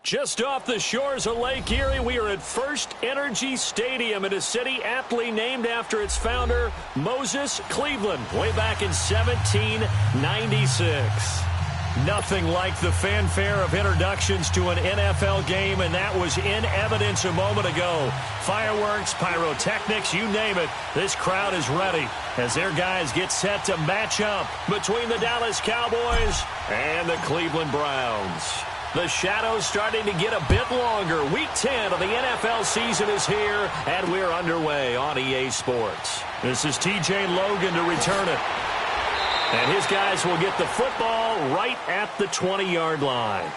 Just off the shores of Lake Erie, we are at First Energy Stadium in a city aptly named after its founder, Moses Cleveland, way back in 1796. Nothing like the fanfare of introductions to an NFL game, and that was in evidence a moment ago. Fireworks, pyrotechnics, you name it, this crowd is ready as their guys get set to match up between the Dallas Cowboys and the Cleveland Browns. The shadows starting to get a bit longer. Week 10 of the NFL season is here, and we're underway on EA Sports. This is TJ Logan to return it. And his guys will get the football right at the 20-yard line.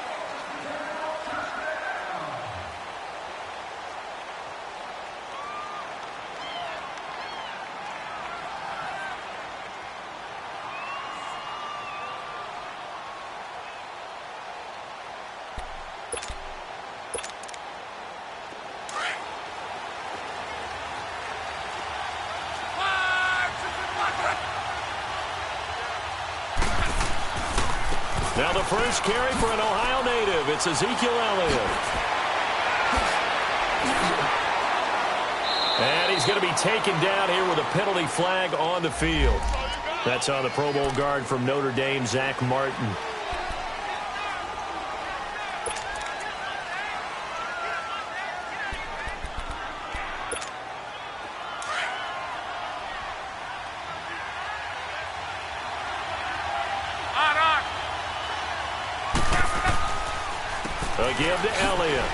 Now the first carry for an Ohio native. It's Ezekiel Elliott. And he's going to be taken down here with a penalty flag on the field. That's on the Pro Bowl guard from Notre Dame, Zach Martin. A give to Elliott.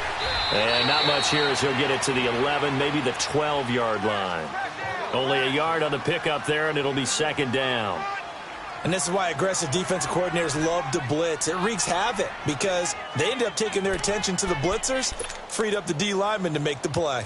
And not much here as he'll get it to the 11, maybe the 12-yard line. Only a yard on the pickup there, and it'll be second down. And this is why aggressive defensive coordinators love to blitz. It wreaks havoc because they end up taking their attention to the blitzers, freed up the D lineman to make the play.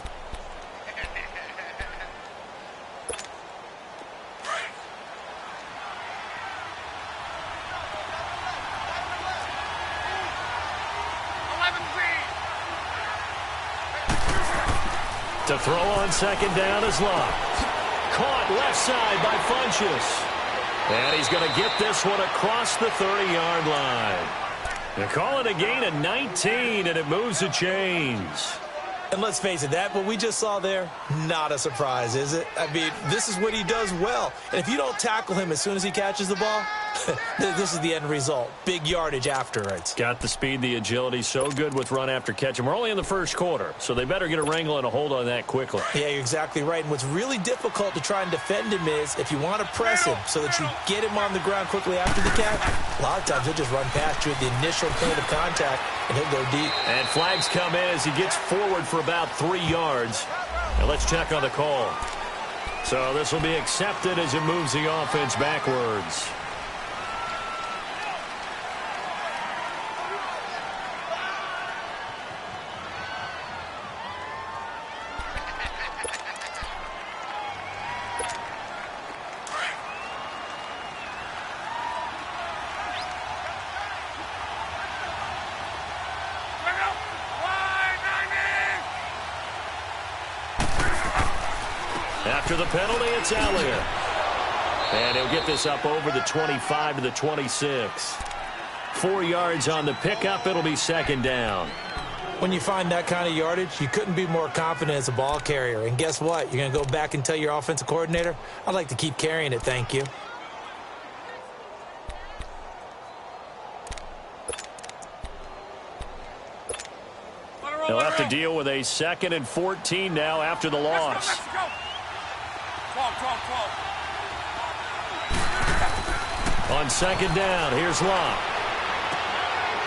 To throw on second down is Locke. Caught left side by Funchess. And he's going to get this one across the 30-yard line. They call it a gain of 19, and it moves the chains. And let's face it, that what we just saw there, not a surprise, is it? I mean, this is what he does well. And if you don't tackle him as soon as he catches the ball, this is the end result. Big yardage afterwards. Got the speed, the agility, so good with run after catch. And we're only in the first quarter, so they better get a wrangle and a hold on that quickly. Yeah, you're exactly right. And what's really difficult to try and defend him is if you want to press him so that you get him on the ground quickly after the catch, a lot of times he'll just run past you at the initial point of contact, and he'll go deep. And flags come in as he gets forward for about 3 yards. Now let's check on the call. So this will be accepted as it moves the offense backwards. After the penalty, it's Elliott. And he'll get this up over the 25 to the 26. 4 yards on the pickup. It'll be second down. When you find that kind of yardage, you couldn't be more confident as a ball carrier. And guess what? You're going to go back and tell your offensive coordinator, I'd like to keep carrying it, thank you. They'll have to deal with a 2nd and 14 now after the loss. Let's go. 12. On second down, here's Locke.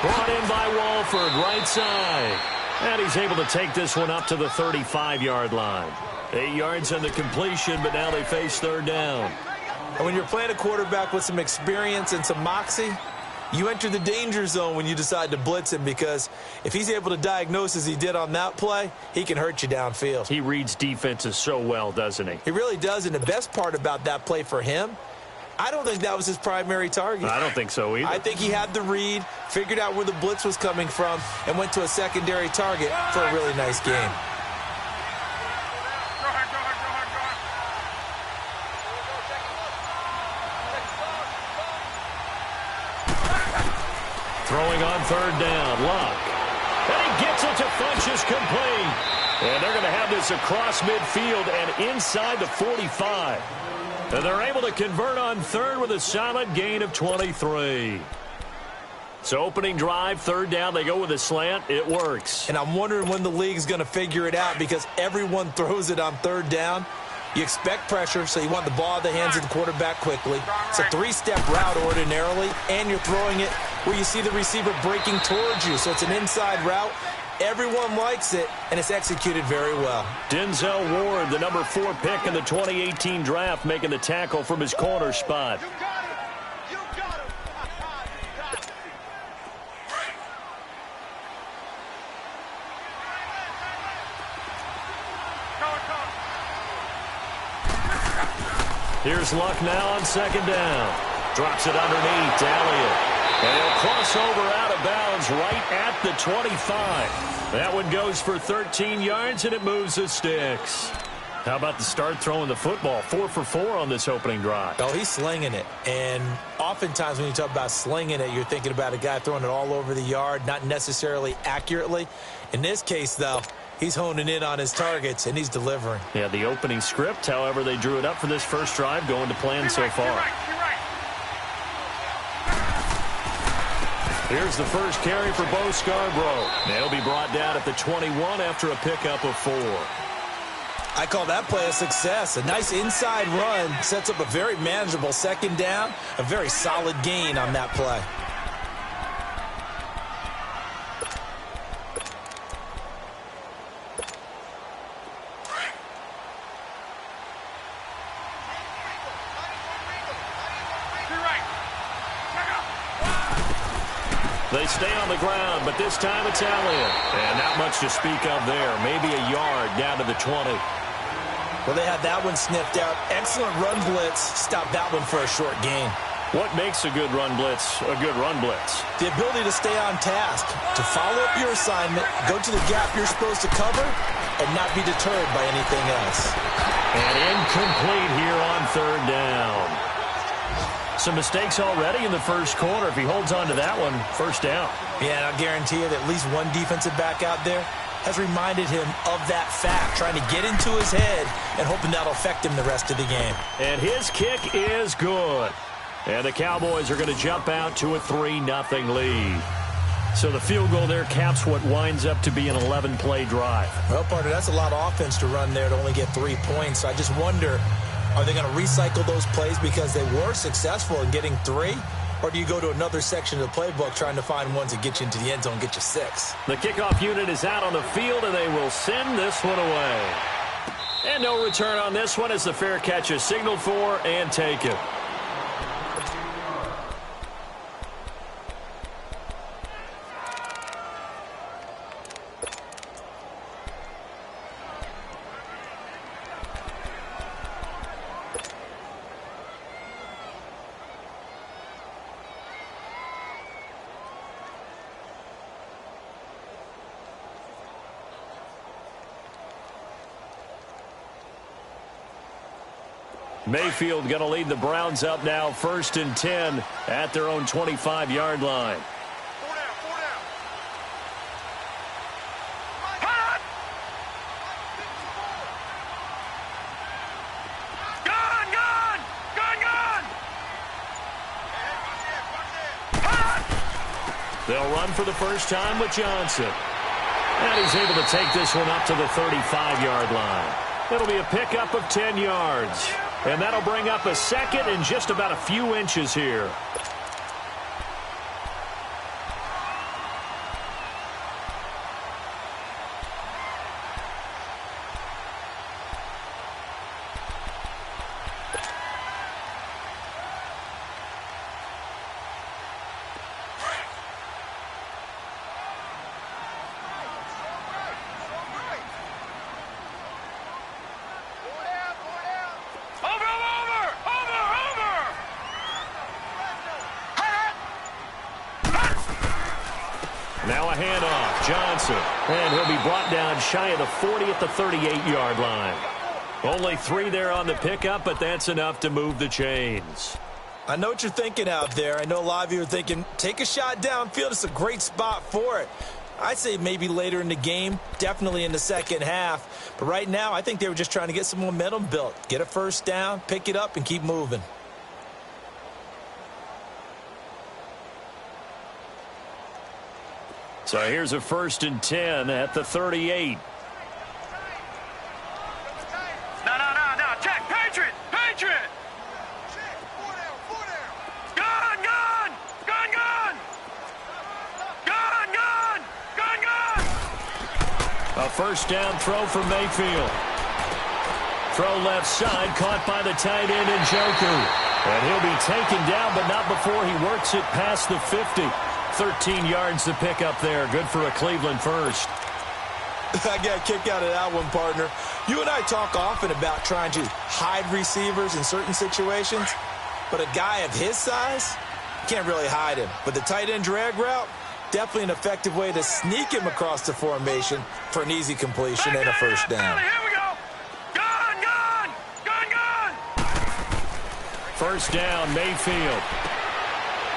Brought in by Walford, right side. And he's able to take this one up to the 35-yard line. 8 yards on the completion, but now they face third down. And when you're playing a quarterback with some experience and some moxie, you enter the danger zone when you decide to blitz him, because if he's able to diagnose as he did on that play, he can hurt you downfield. He reads defenses so well, doesn't he? He really does, and the best part about that play for him, I don't think that was his primary target. I don't think so either. I think he had the read, figured out where the blitz was coming from, and went to a secondary target for a really nice game. Throwing on third down, Locke. And he gets it to Funchess complete. And they're going to have this across midfield and inside the 45. And they're able to convert on third with a solid gain of 23. So opening drive, third down, they go with a slant. It works. And I'm wondering when the league's going to figure it out because everyone throws it on third down. You expect pressure, so you want the ball in the hands of the quarterback quickly. It's a three-step route ordinarily, and you're throwing it where you see the receiver breaking towards you. So it's an inside route. Everyone likes it, and it's executed very well. Denzel Ward, the number 4 pick in the 2018 draft, making the tackle from his corner spot. Here's Luck now on second down. Drops it underneath to Elliott. And he'll cross over out of bounds right at the 25. That one goes for 13 yards, and it moves the sticks. How about the start throwing the football? 4 for 4 on this opening drive. Oh, he's slinging it. And oftentimes when you talk about slinging it, you're thinking about a guy throwing it all over the yard, not necessarily accurately. In this case, though, he's honing in on his targets, and he's delivering. Yeah, the opening script, however, they drew it up for this first drive, going to plan so far. Here's the first carry for Bo Scarborough. They'll be brought down at the 21 after a pickup of 4. I call that play a success. A nice inside run sets up a very manageable second down, a very solid gain on that play. They stay on the ground, but this time it's Elliott. And not much to speak of there. Maybe a yard down to the 20. Well, they had that one sniffed out. Excellent run blitz. Stop that one for a short gain. What makes a good run blitz a good run blitz? The ability to stay on task, to follow up your assignment, go to the gap you're supposed to cover, and not be deterred by anything else. And incomplete here on third down. Some mistakes already in the first quarter. If he holds on to that one, first down. Yeah, and I'll guarantee you that at least one defensive back out there has reminded him of that fact, trying to get into his head and hoping that'll affect him the rest of the game. And his kick is good. And the Cowboys are going to jump out to a 3-0 lead. So the field goal there caps what winds up to be an 11-play drive. Well, partner, that's a lot of offense to run there to only get 3 points. So I just wonder, are they going to recycle those plays because they were successful in getting 3? Or do you go to another section of the playbook trying to find ones that get you into the end zone and get you 6? The kickoff unit is out on the field, and they will send this one away. And no return on this one as the fair catch is signaled for and taken. Mayfield going to lead the Browns up now, 1st and 10 at their own 25-yard line. They'll run for the first time with Johnson. And he's able to take this one up to the 35-yard line. It'll be a pickup of 10 yards. And that'll bring up a second and just about a few inches here. Now a handoff, Johnson. And he'll be brought down shy of the 40 at the 38-yard line. Only 3 there on the pickup, but that's enough to move the chains. I know what you're thinking out there. I know a lot of you are thinking, take a shot downfield. It's a great spot for it. I'd say maybe later in the game, definitely in the second half. But right now, I think they were just trying to get some momentum built. Get a first down, pick it up, and keep moving. So here's a 1st and 10 at the 38. No. Check. Patriot. Gun. A first down throw for Mayfield. Throw left side, caught by the tight end Njoku. And he'll be taken down, but not before he works it past the 50. 13 yards to pick up there. Good for a Cleveland first. I got a kick out of that one, partner. You and I talk often about trying to hide receivers in certain situations, but a guy of his size, you can't really hide him. But the tight end drag route, definitely an effective way to sneak him across the formation for an easy completion and a first down. Here we go. Gun. First down, Mayfield.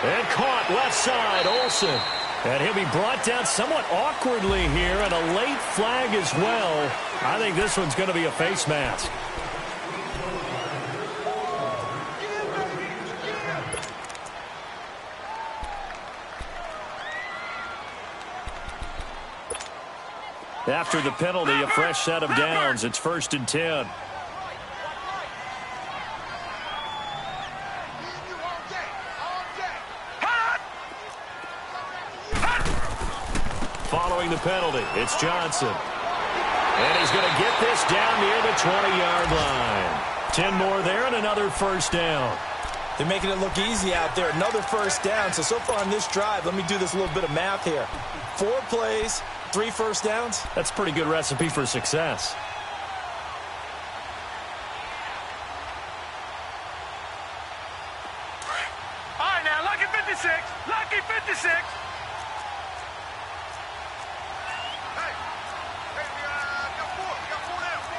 And caught left side, Olsen. And he'll be brought down somewhat awkwardly here, and a late flag as well. I think this one's going to be a face mask. After the penalty, a fresh set of downs. It's 1st and 10. Following the penalty, it's Johnson. And he's going to get this down near the 20-yard line. 10 more there and another first down. They're making it look easy out there. Another first down. So far on this drive, let me do this little bit of math here. 4 plays, 3 first downs. That's a pretty good recipe for success. All right, now, lucky 56. Lucky 56.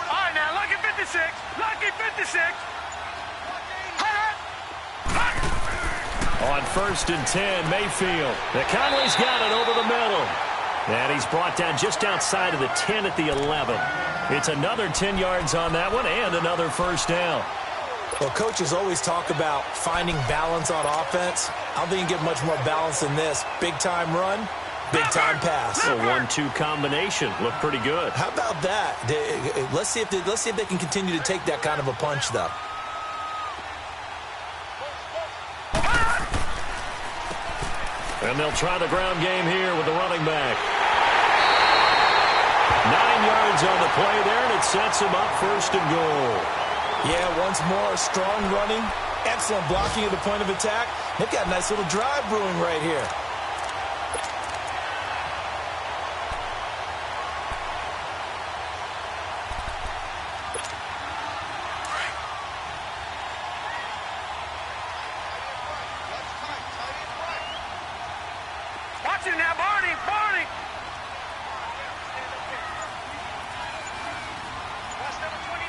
All right, now, lucky 56. Lucky 56. On 1st and 10, Mayfield. The Conley's got it over the middle. And he's brought down just outside of the 10 at the 11. It's another 10 yards on that one and another first down. Well, coaches always talk about finding balance on offense. I don't think you can get much more balance than this. Big-time run, big-time pass. A 1-2 combination. Looked pretty good. How about that? Let's see if they can continue to take that kind of a punch, though. And they'll try the ground game here with the running back. 9 yards on the play there, and it sets him up 1st and goal. Yeah, once more, strong running, excellent blocking at the point of attack. They've got a nice little drive brewing right here. Watch it now, Barney. Watch number 29.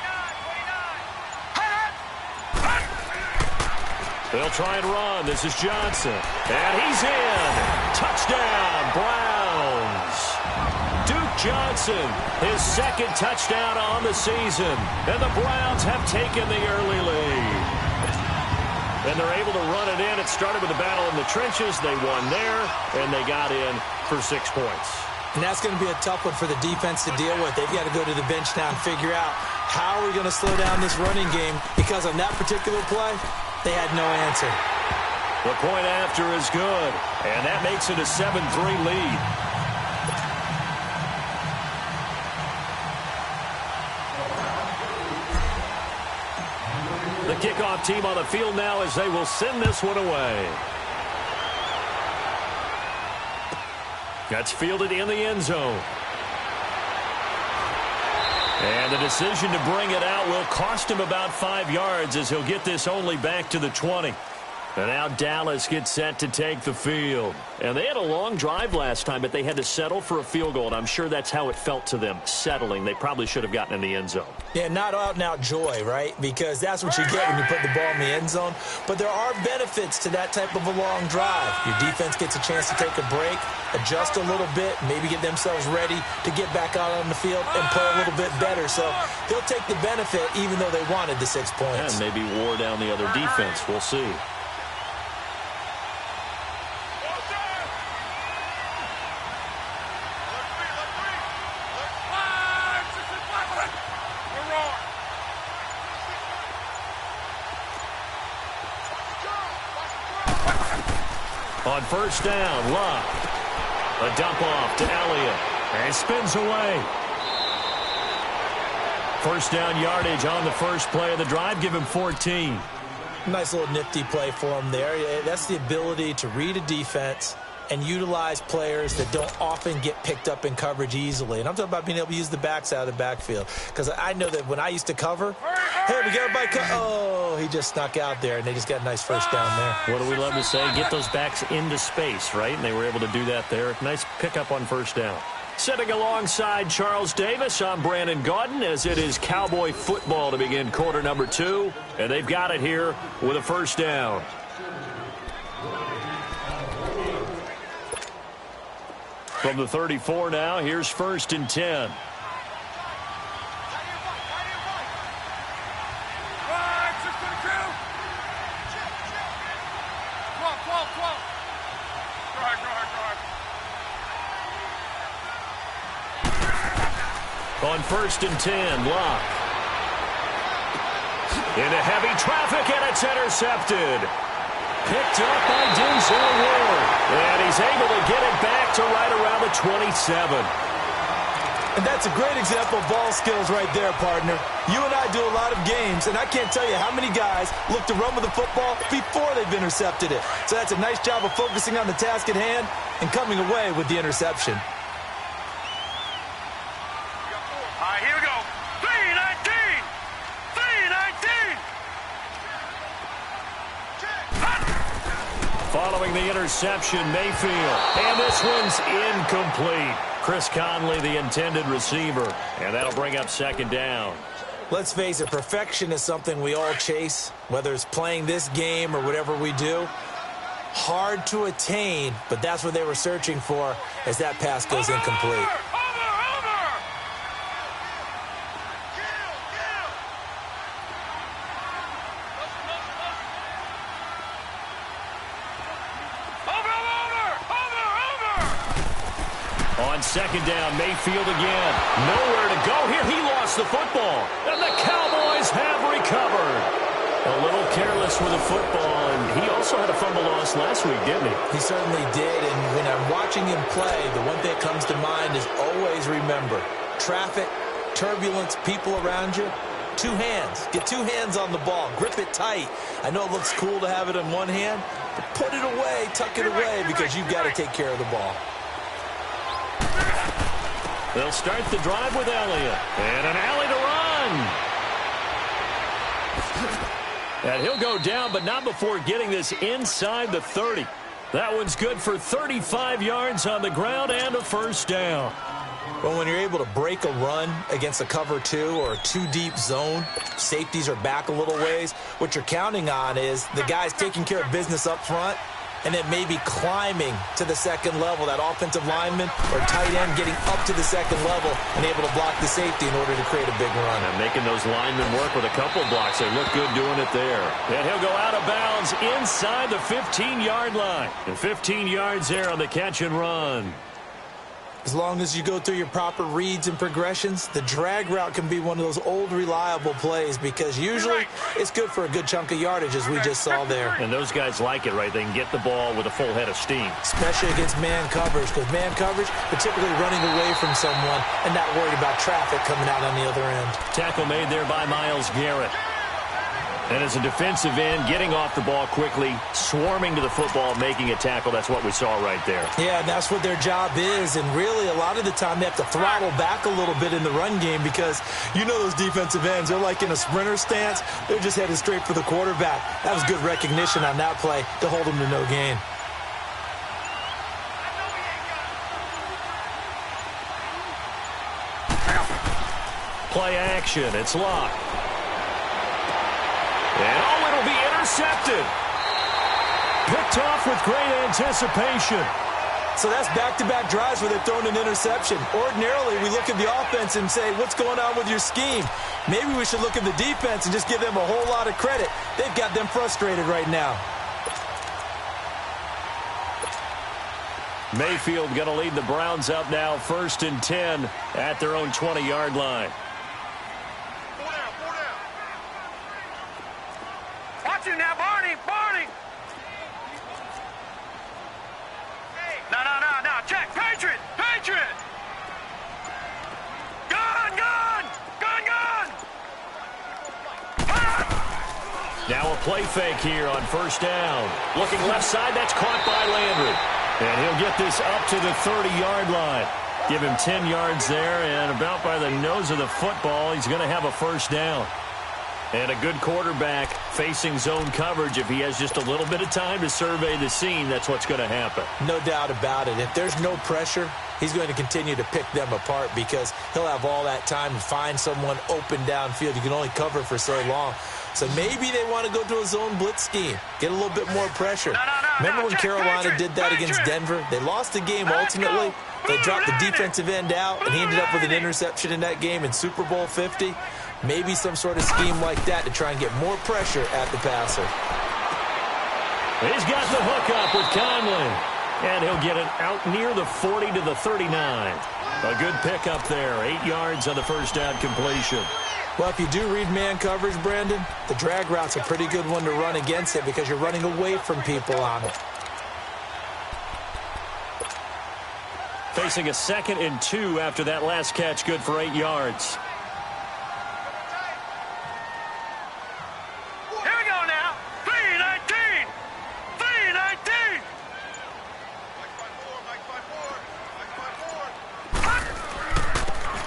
They'll try and run. This is Johnson. And he's in. Touchdown, Browns. Duke Johnson, his 2nd touchdown on the season. And the Browns have taken the early lead. And they're able to run it in. It started with a battle in the trenches. They won there, and they got in for 6 points. And that's going to be a tough one for the defense to deal with. They've got to go to the bench now and figure out how are we going to slow down this running game, because on that particular play, they had no answer. The point after is good, and that makes it a 7-3 lead. The kickoff team on the field now as they will send this one away. That's fielded in the end zone. And the decision to bring it out will cost him about 5 yards as he'll get this only back to the 20. And now Dallas gets set to take the field. And they had a long drive last time, but they had to settle for a field goal, and I'm sure that's how it felt to them, settling. They probably should have gotten in the end zone. Yeah, not out-and-out joy, right? Because that's what you get when you put the ball in the end zone. But there are benefits to that type of a long drive. Your defense gets a chance to take a break, adjust a little bit, maybe get themselves ready to get back out on the field and play a little bit better. So they'll take the benefit even though they wanted the 6 points. And maybe wore down the other defense. We'll see. On first down, Love. A dump off to Elliott. And spins away. First down yardage on the first play of the drive. Give him 14. Nice little nifty play for him there. That's the ability to read a defense and utilize players that don't often get picked up in coverage easily. And I'm talking about being able to use the backs out of the backfield. Because I know that when I used to cover, hey, we got everybody oh, he just snuck out there, and they just got a nice first down there. What do we love to say? Get those backs into space, right? And they were able to do that there. Nice pickup on first down. Sitting alongside Charles Davis, I'm Brandon Gaudin, as it is Cowboy football to begin quarter number 2. And they've got it here with a first down. From the 34 now, here's first and 10. On first and 10, Locke. Into heavy traffic, and it's intercepted. Picked up by Denzel Ward. And he's able to get it back to right around the 27. And that's a great example of ball skills right there, partner. You and I do a lot of games, and I can't tell you how many guys look to run with the football before they've intercepted it. So that's a nice job of focusing on the task at hand and coming away with the interception. All right, here we go. 3-19. 3-19. Following the interception, Mayfield. And this one's incomplete. Chris Conley, the intended receiver. And that'll bring up second down. Let's face it, perfection is something we all chase, whether it's playing this game or whatever we do. Hard to attain, but that's what they were searching for as that pass goes incomplete. On second down, Mayfield again. Nowhere to go here. He lost the football. And the Cowboys have recovered. A little careless with the football, and he also had a fumble loss last week, didn't he? He certainly did, and when I'm watching him play, the one thing that comes to mind is always remember, traffic, turbulence, people around you, 2 hands. Get 2 hands on the ball. Grip it tight. I know it looks cool to have it in one hand, but put it away, tuck it away, because you've got to take care of the ball. They'll start the drive with Elliott. And an alley to run. And he'll go down, but not before getting this inside the 30. That one's good for 35 yards on the ground and a first down. Well, when you're able to break a run against a cover 2 or a 2-deep zone, safeties are back a little ways. What you're counting on is the guys taking care of business up front, and then maybe climbing to the second level, that offensive lineman or tight end getting up to the second level and able to block the safety in order to create a big run. And making those linemen work with a couple blocks. They look good doing it there. And he'll go out of bounds inside the 15-yard line. And 15 yards there on the catch and run. As long as you go through your proper reads and progressions, the drag route can be one of those old reliable plays because usually it's good for a good chunk of yardage, as we just saw there. And those guys like it, right? They can get the ball with a full head of steam. Especially against man coverage, because man coverage, particularly running away from someone and not worried about traffic coming out on the other end. Tackle made there by Myles Garrett. And as a defensive end, getting off the ball quickly, swarming to the football, making a tackle, that's what we saw right there. Yeah, and that's what their job is. And really, a lot of the time, they have to throttle back a little bit in the run game because you know those defensive ends, they're like in a sprinter stance. They're just headed straight for the quarterback. That was good recognition on that play to hold them to no gain. Play action. It's locked. And it'll be intercepted. Picked off with great anticipation. So that's back-to-back drives where they're throwing an interception. Ordinarily, we look at the offense and say, what's going on with your scheme? Maybe we should look at the defense and just give them a whole lot of credit. They've got them frustrated right now. Mayfield going to lead the Browns up now, 1st and 10 at their own 20-yard line. Watch it now, Barney. No. Check. Patriot. Gun. Now a play fake here on 1st down. Looking left side, that's caught by Landry. And he'll get this up to the 30-yard line. Give him 10 yards there, and about by the nose of the football, he's going to have a 1st down. And a good quarterback facing zone coverage. If he has just a little bit of time to survey the scene, that's what's going to happen. No doubt about it. If there's no pressure, he's going to continue to pick them apart because he'll have all that time to find someone open downfield. You can only cover for so long. So maybe they want to go to a zone blitz scheme, get a little bit more pressure. Remember when Carolina did that against Denver? They lost the game ultimately. They dropped the defensive end out, and he ended up with an interception in that game in Super Bowl 50. Maybe some sort of scheme like that to try and get more pressure at the passer. He's got the hook up with Conley. And he'll get it out near the 40 to the 39. A good pickup there. 8 yards on the 1st down completion. Well, if you do read man coverage, Brandon, the drag route's a pretty good one to run against it because you're running away from people on it. Facing a 2nd and 2 after that last catch, good for 8 yards. Here we go now. 3-19.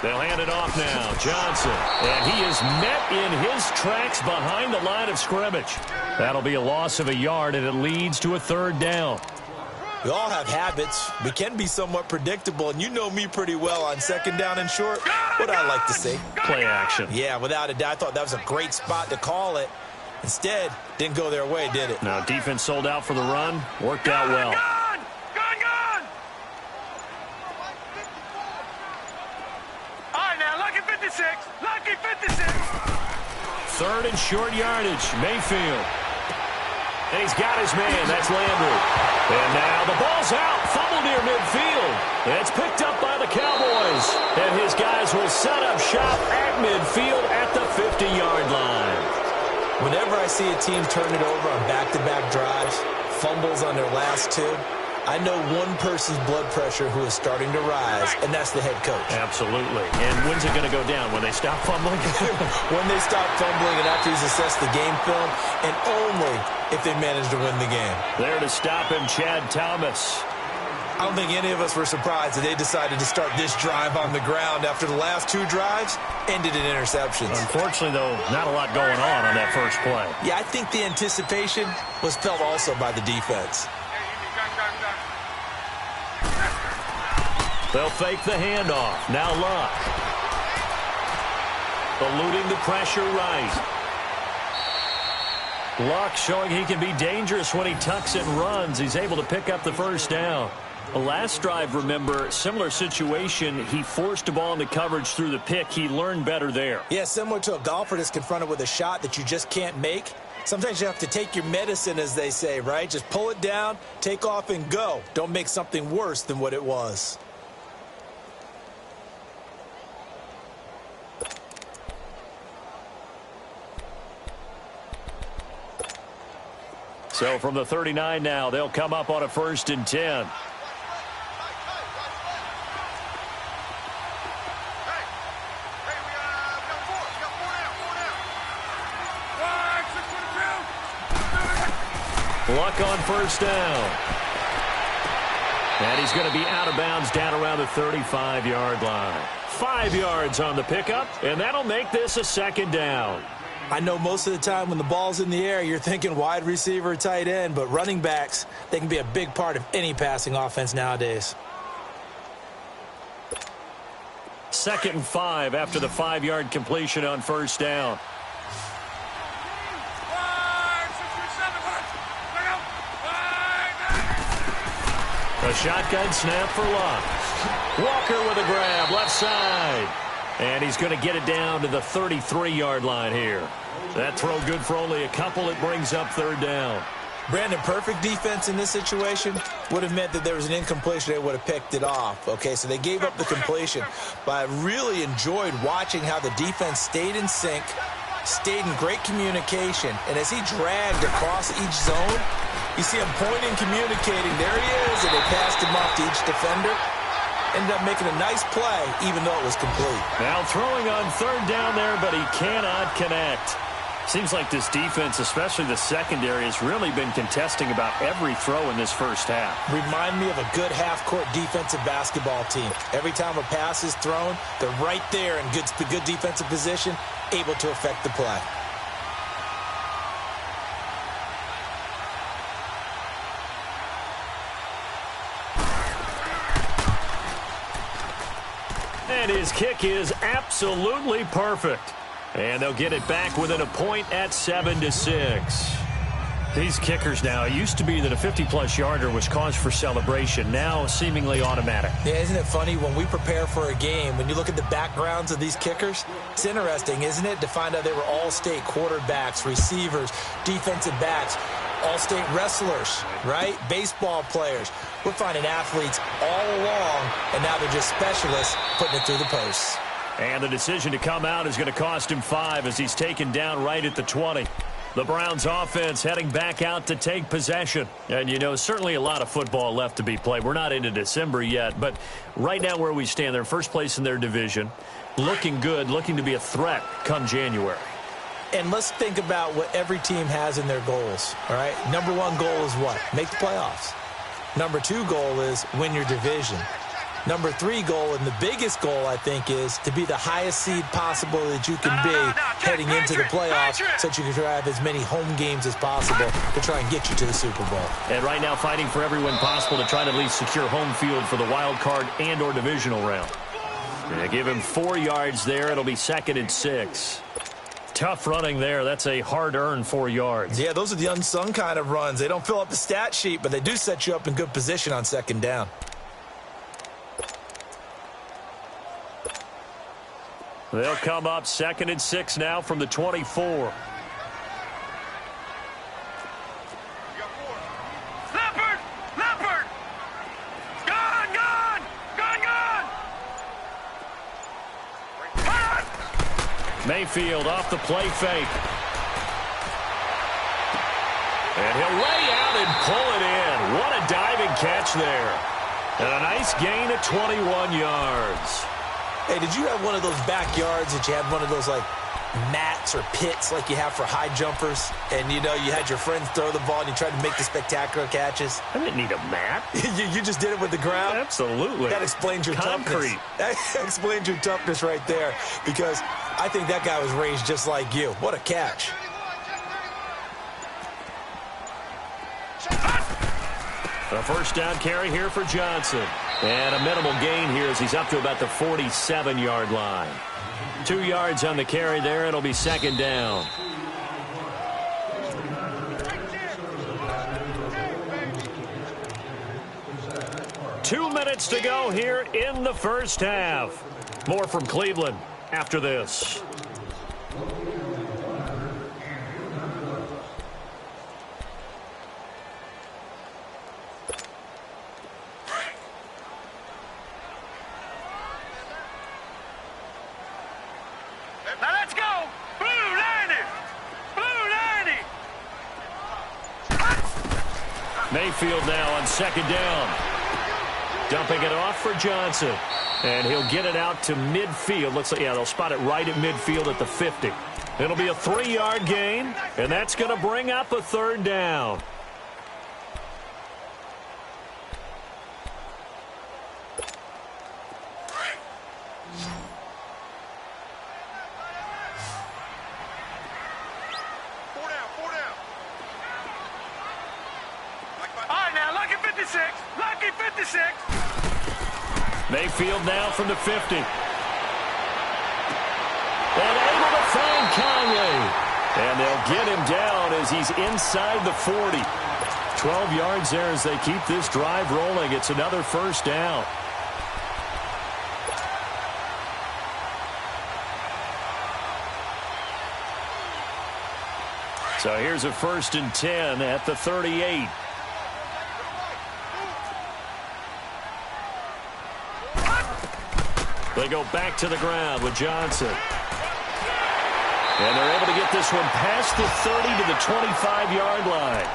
They'll hand it off now. Johnson. And he is met in his tracks behind the line of scrimmage. That'll be a loss of a yard, and it leads to a 3rd down. We all have habits. We can be somewhat predictable, and you know me pretty well on 2nd down and short. What I like to see. Play action. Yeah, without a doubt, I thought that was a great spot to call it. Instead, didn't go their way, did it? Now, defense sold out for the run. Worked out well. Gun! 56. 3rd and short yardage. Mayfield. And he's got his man. That's Landry. And now the ball's out. Fumble near midfield. And it's picked up by the Cowboys. And his guys will set up shop at midfield at the 50-yard line. Whenever I see a team turn it over on back-to-back drives, fumbles on their last 2, I know one person's blood pressure who is starting to rise, and that's the head coach. Absolutely. And when's it going to go down? When they stop fumbling? When they stop fumbling and after he's assessed the game film, and only if they manage to win the game. There to stop him, Chad Thomas. I don't think any of us were surprised that they decided to start this drive on the ground after the last 2 drives ended in interceptions. Unfortunately, though, not a lot going on that first play. Yeah, I think the anticipation was felt also by the defense. They'll fake the handoff. Now Luck. Eluding the pressure right. Luck showing he can be dangerous when he tucks and runs. He's able to pick up the 1st down. The last drive, remember, similar situation. He forced a ball into coverage through the pick. He learned better there. Yeah, similar to a golfer that's confronted with a shot that you just can't make. Sometimes you have to take your medicine, as they say, right? Just pull it down, take off, and go. Don't make something worse than what it was. So from the 39 now, they'll come up on a 1st and 10. Luck on first down. And he's going to be out of bounds down around the 35-yard line. 5 yards on the pickup, and that'll make this a second down. I know most of the time when the ball's in the air, you're thinking wide receiver, tight end, but running backs, they can be a big part of any passing offense nowadays. 2nd and 5 after the 5-yard completion on first down. A shotgun snap for Luck. Walker with a grab, left side. And he's going to get it down to the 33-yard line here. That throw good for only a couple. It brings up 3rd down. Brandon, perfect defense in this situation would have meant that there was an incompletion. They would have picked it off. Okay, so they gave up the completion. But I really enjoyed watching how the defense stayed in sync, stayed in great communication. And as he dragged across each zone, you see him pointing, communicating. There he is, and they passed him off to each defender. Ended up making a nice play, even though it was complete. Now throwing on 3rd down there, but he cannot connect. Seems like this defense, especially the secondary, has really been contesting about every throw in this first half. Remind me of a good half-court defensive basketball team. Every time a pass is thrown, they're right there in good defensive position, able to affect the play. And his kick is absolutely perfect. And they'll get it back within a point at 7-6. These kickers now, it used to be that a 50-plus yarder was cause for celebration. Now seemingly automatic. Yeah, isn't it funny when we prepare for a game, when you look at the backgrounds of these kickers, it's interesting, isn't it, to find out they were all-state quarterbacks, receivers, defensive backs, all-state wrestlers, right? Baseball players. We're finding athletes all along, and now they're just specialists putting it through the posts. And the decision to come out is going to cost him 5 as he's taken down right at the 20. The Browns offense heading back out to take possession. And, you know, certainly a lot of football left to be played. We're not into December yet, but right now where we stand, they're first place in their division. Looking good, looking to be a threat come January. And let's think about what every team has in their goals, all right? Number 1 goal is what? Make the playoffs. Number 2 goal is win your division. Number 3 goal, and the biggest goal, I think, is to be the highest seed possible that you can be heading into the playoffs so that you can have as many home games as possible to try and get you to the Super Bowl. And right now fighting for every win possible to try to at least secure home field for the wild card and or divisional round. They give him 4 yards there. It'll be 2nd and 6. Tough running there. That's a hard-earned 4 yards. Yeah, those are the unsung kind of runs. They don't fill up the stat sheet, but they do set you up in good position on 2nd down. They'll come up 2nd and 6 now from the 24. Leopard! Leopard! Gone! Gone! Gone! Gone! Mayfield off the play fake. And he'll lay out and pull it in. What a diving catch there. And a nice gain of 21 yards. Hey, did you have one of those backyards that you had one of those, like, mats or pits like you have for high jumpers? And, you know, you had your friends throw the ball and you tried to make the spectacular catches? I didn't need a mat. you just did it with the ground? Absolutely. That explains your Concrete. toughness. That explains your toughness right there, because I think that guy was raised just like you. What a catch. A first down carry here for Johnson. And a minimal gain here as he's up to about the 47-yard line. 2 yards on the carry there. It'll be 2nd down. Two minutes to go here in the first half. More from Cleveland after this. Now let's go! Blue 90! Blue 90! Mayfield now on 2nd down. Dumping it off for Johnson. And he'll get it out to midfield. Looks like, yeah, they'll spot it right at midfield at the 50. It'll be a 3-yard gain, and that's going to bring up a 3rd down. 56. Lucky 56. Mayfield now from the 50. And able to find Conley. And they'll get him down as he's inside the 40. 12 yards there as they keep this drive rolling. It's another first down. So here's a 1st and 10 at the 38. They go back to the ground with Johnson. And they're able to get this one past the 30 to the 25-yard line.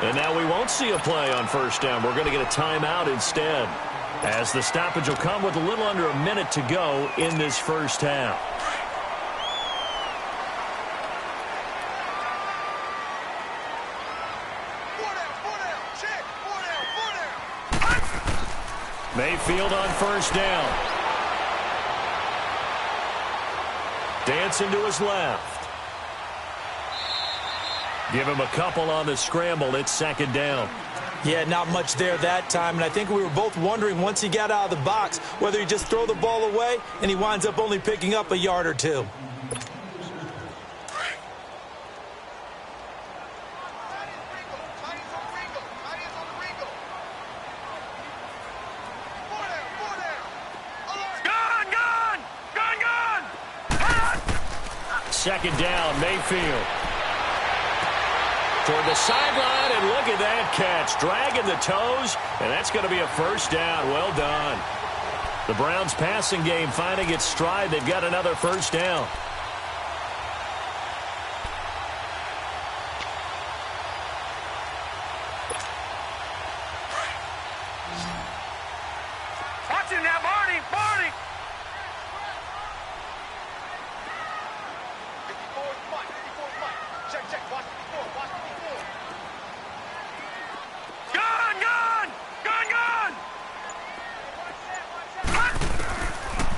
And now we won't see a play on first down. We're going to get a timeout instead, as the stoppage will come with a little under a minute to go in this first half. Mayfield on first down. Dancing to his left. Give him a couple on the scramble. It's 2nd down. Yeah, not much there that time, and I think we were both wondering once he got out of the box whether he just throw the ball away and he winds up only picking up a yard or two. Second down, Mayfield. Toward the sideline, and look at that catch. Dragging the toes, and that's going to be a first down. Well done. The Browns' passing game finding its stride. They've got another first down. Watch him now, Barney. Barney.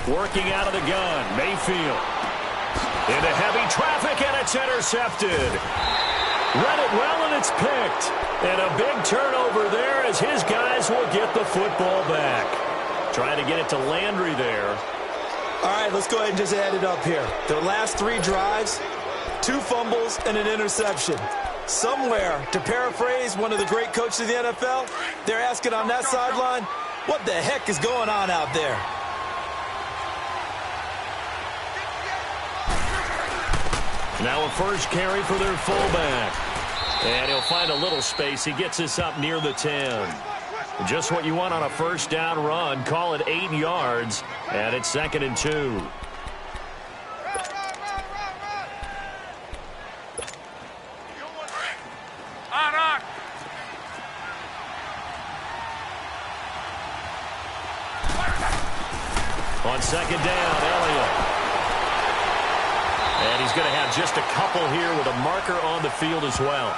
Working out of the gun, Mayfield. Into heavy traffic, and it's intercepted. Read it well, and it's picked. And a big turnover there as his guys will get the football back. Trying to get it to Landry there. All right, let's go ahead and just add it up here. Their last 3 drives, 2 fumbles and an interception. Somewhere, to paraphrase one of the great coaches of the NFL, they're asking on that sideline, what the heck is going on out there? Now a first carry for their fullback. And he'll find a little space. He gets us up near the 10. Just what you want on a first down run. Call it 8 yards. And it's 2nd and 2. On 2nd down, Elliott. And he's going to have just a couple here with a marker on the field as well.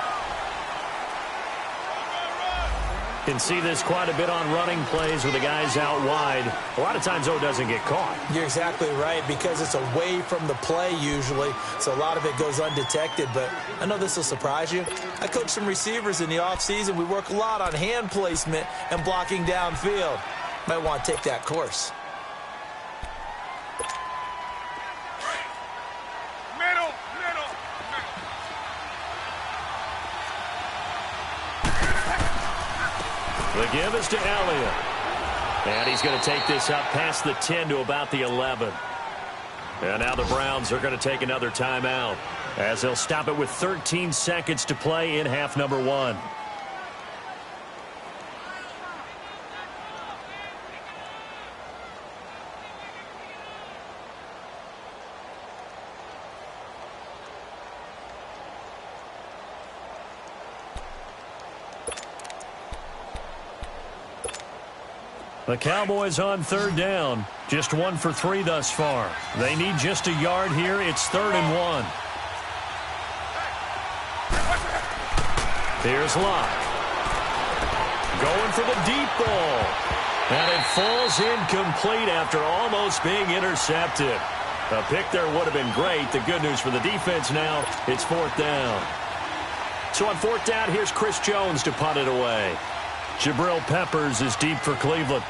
Can see this quite a bit on running plays with the guys out wide. A lot of times, though, doesn't get caught. You're exactly right, because it's away from the play usually, so a lot of it goes undetected. But I know this will surprise you. I coach some receivers in the offseason. We work a lot on hand placement and blocking downfield. Might want to take that course. The give is to Elliott. And he's going to take this up past the 10 to about the 11. And now the Browns are going to take another timeout, as they'll stop it with 13 seconds to play in half number 1. The Cowboys on 3rd down. Just 1 for 3 thus far. They need just a yard here. It's 3rd and 1. Here's Locke. Going for the deep ball. And it falls incomplete after almost being intercepted. A pick there would have been great. The good news for the defense now, it's 4th down. So on 4th down, here's Chris Jones to punt it away. Jabril Peppers is deep for Cleveland.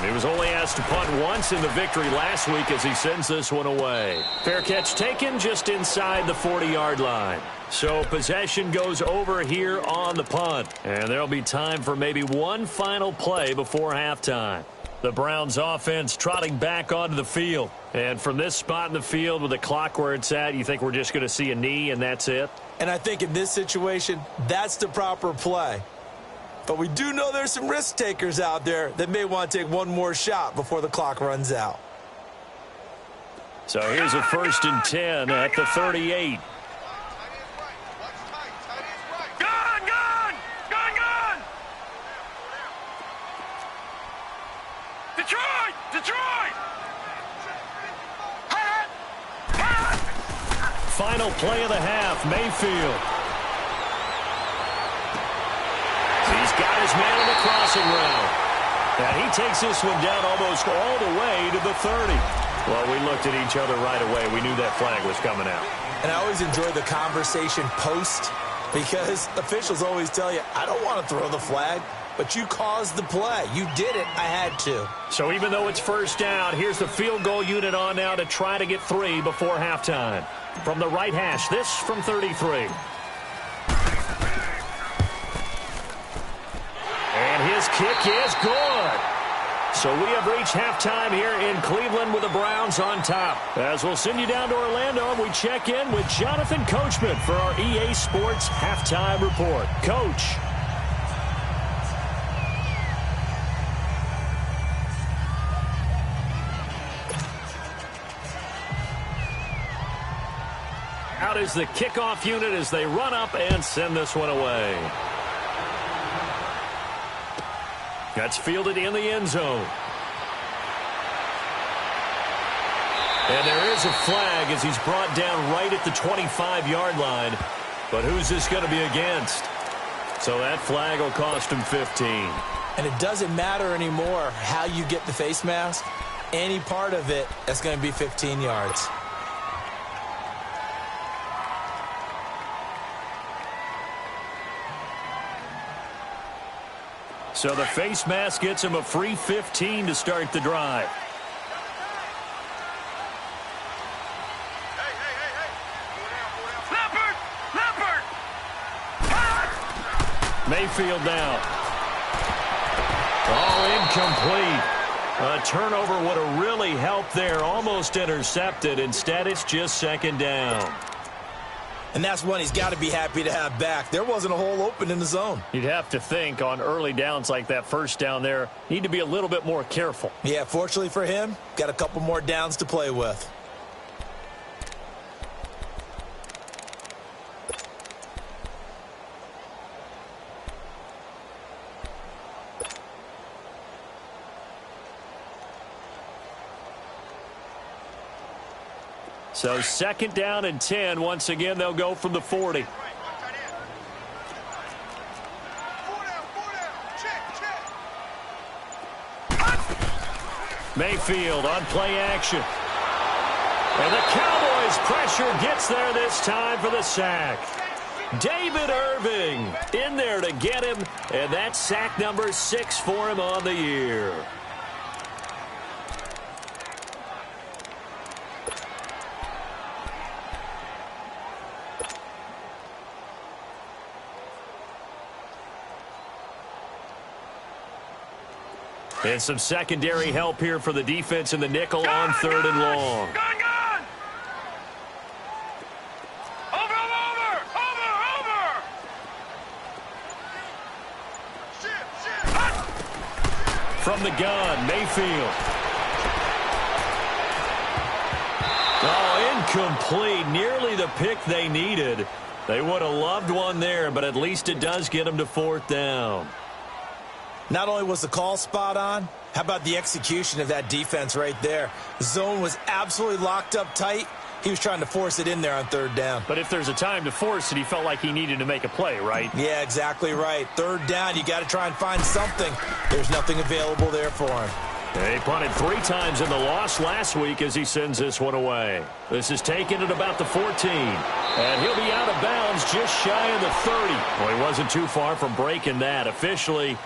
He was only asked to punt once in the victory last week as he sends this one away. Fair catch taken just inside the 40-yard line. So possession goes over here on the punt. And there'll be time for maybe one final play before halftime. The Browns offense trotting back onto the field. And from this spot in the field with the clock where it's at, you think we're just going to see a knee and that's it? And I think in this situation, that's the proper play. But we do know there's some risk takers out there that may want to take one more shot before the clock runs out. So here's a 1st and 10 at the 38. Detroit! Final play of the half, Mayfield. He's got his man on the crossing route. And he takes this one down almost all the way to the 30. Well, we looked at each other right away. We knew that flag was coming out. And I always enjoy the conversation post because officials always tell you, I don't want to throw the flag, but you caused the play. You did it. I had to. So even though it's 1st down, here's the field goal unit on now to try to get 3 before halftime. From the right hash, this from 33. And his kick is good. So we have reached halftime here in Cleveland with the Browns on top. As we'll send you down to Orlando, and we check in with Jonathan Coachman for our EA Sports Halftime Report. Coach. Out is the kickoff unit as they run up and send this one away. That's fielded in the end zone. And there is a flag as he's brought down right at the 25-yard line. But who's this going to be against? So that flag will cost him 15. And it doesn't matter anymore how you get the face mask. Any part of it, that's going to be 15 yards. So the face mask gets him a free 15 to start the drive. Mayfield now. All incomplete. A turnover would have really helped there. Almost intercepted. Instead, it's just 2nd down. And that's one he's got to be happy to have back. There wasn't a hole open in the zone. You'd have to think on early downs like that 1st down there, need to be a little bit more careful. Yeah, fortunately for him, got a couple more downs to play with. So 2nd down and 10. Once again, they'll go from the 40. Mayfield on play action. And the Cowboys pressure gets there this time for the sack. David Irving in there to get him. And that's sack number 6 for him on the year. And some secondary help here for the defense in the nickel on 3rd and long. Gone! Over! From the gun, Mayfield. Oh, incomplete. Nearly the pick they needed. They would have loved one there, but at least it does get them to 4th down. Not only was the call spot on, how about the execution of that defense right there? The zone was absolutely locked up tight. He was trying to force it in there on 3rd down. But if there's a time to force it, he felt like he needed to make a play, right? Yeah, exactly right. 3rd down, you got to try and find something. There's nothing available there for him. He punted 3 times in the loss last week as he sends this one away. This is taken at about the 14. And he'll be out of bounds just shy of the 30. Well, he wasn't too far from breaking that. Officially,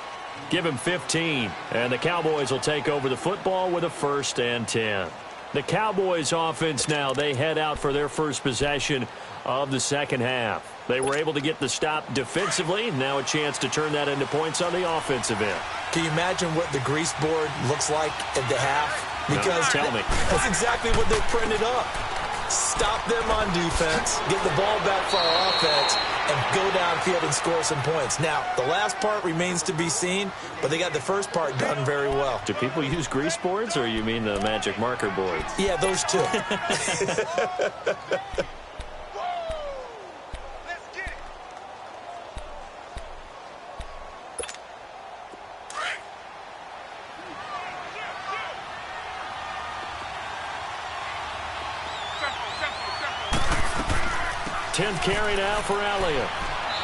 give him 15. And the Cowboys will take over the football with a 1st and 10. The Cowboys offense now, they head out for their first possession of the second half. They were able to get the stop defensively. Now a chance to turn that into points on the offensive end. Can you imagine what the grease board looks like at the half? Because tell me. That's exactly what they printed up. Stop them on defense, get the ball back for our offense, and go downfield and score some points. Now, the last part remains to be seen, but they got the first part done very well. Do people use grease boards, or you mean the magic marker boards? Yeah, those two. 10th carry now for Elliott.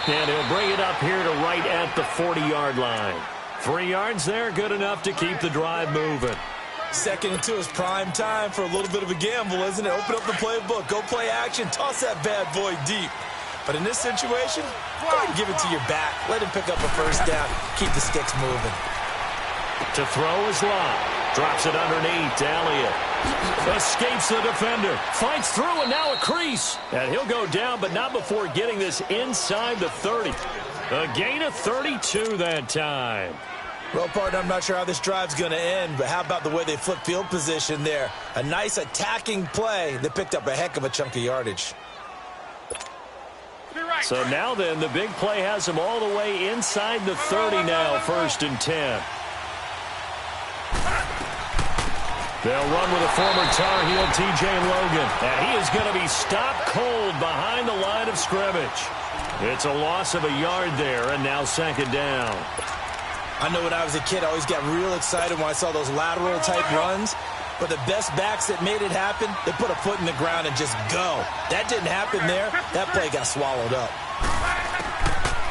And he'll bring it up here to right at the 40-yard line. 3 yards there, good enough to keep the drive moving. 2nd and 2 is prime time for a little bit of a gamble, isn't it? Open up the playbook, go play action, toss that bad boy deep. But in this situation, go ahead and give it to your back. Let him pick up a 1st down. Keep the sticks moving. To throw is Lott. Drops it underneath to Elliott. Escapes the defender. Fights through, and now a crease. And he'll go down, but not before getting this inside the 30. A gain of 32 that time. Well, partner, I'm not sure how this drive's going to end, but how about the way they flip field position there? A nice attacking play that picked up a heck of a chunk of yardage. So now then, the big play has them all the way inside the 30 now, 1st and 10. They'll run with a former Tar Heel, T.J. Logan. And he is going to be stopped cold behind the line of scrimmage. It's a loss of a yard there, and now 2nd down. I know when I was a kid, I always got real excited when I saw those lateral-type runs. But the best backs that made it happen, they put a foot in the ground and just go. That didn't happen there. That play got swallowed up.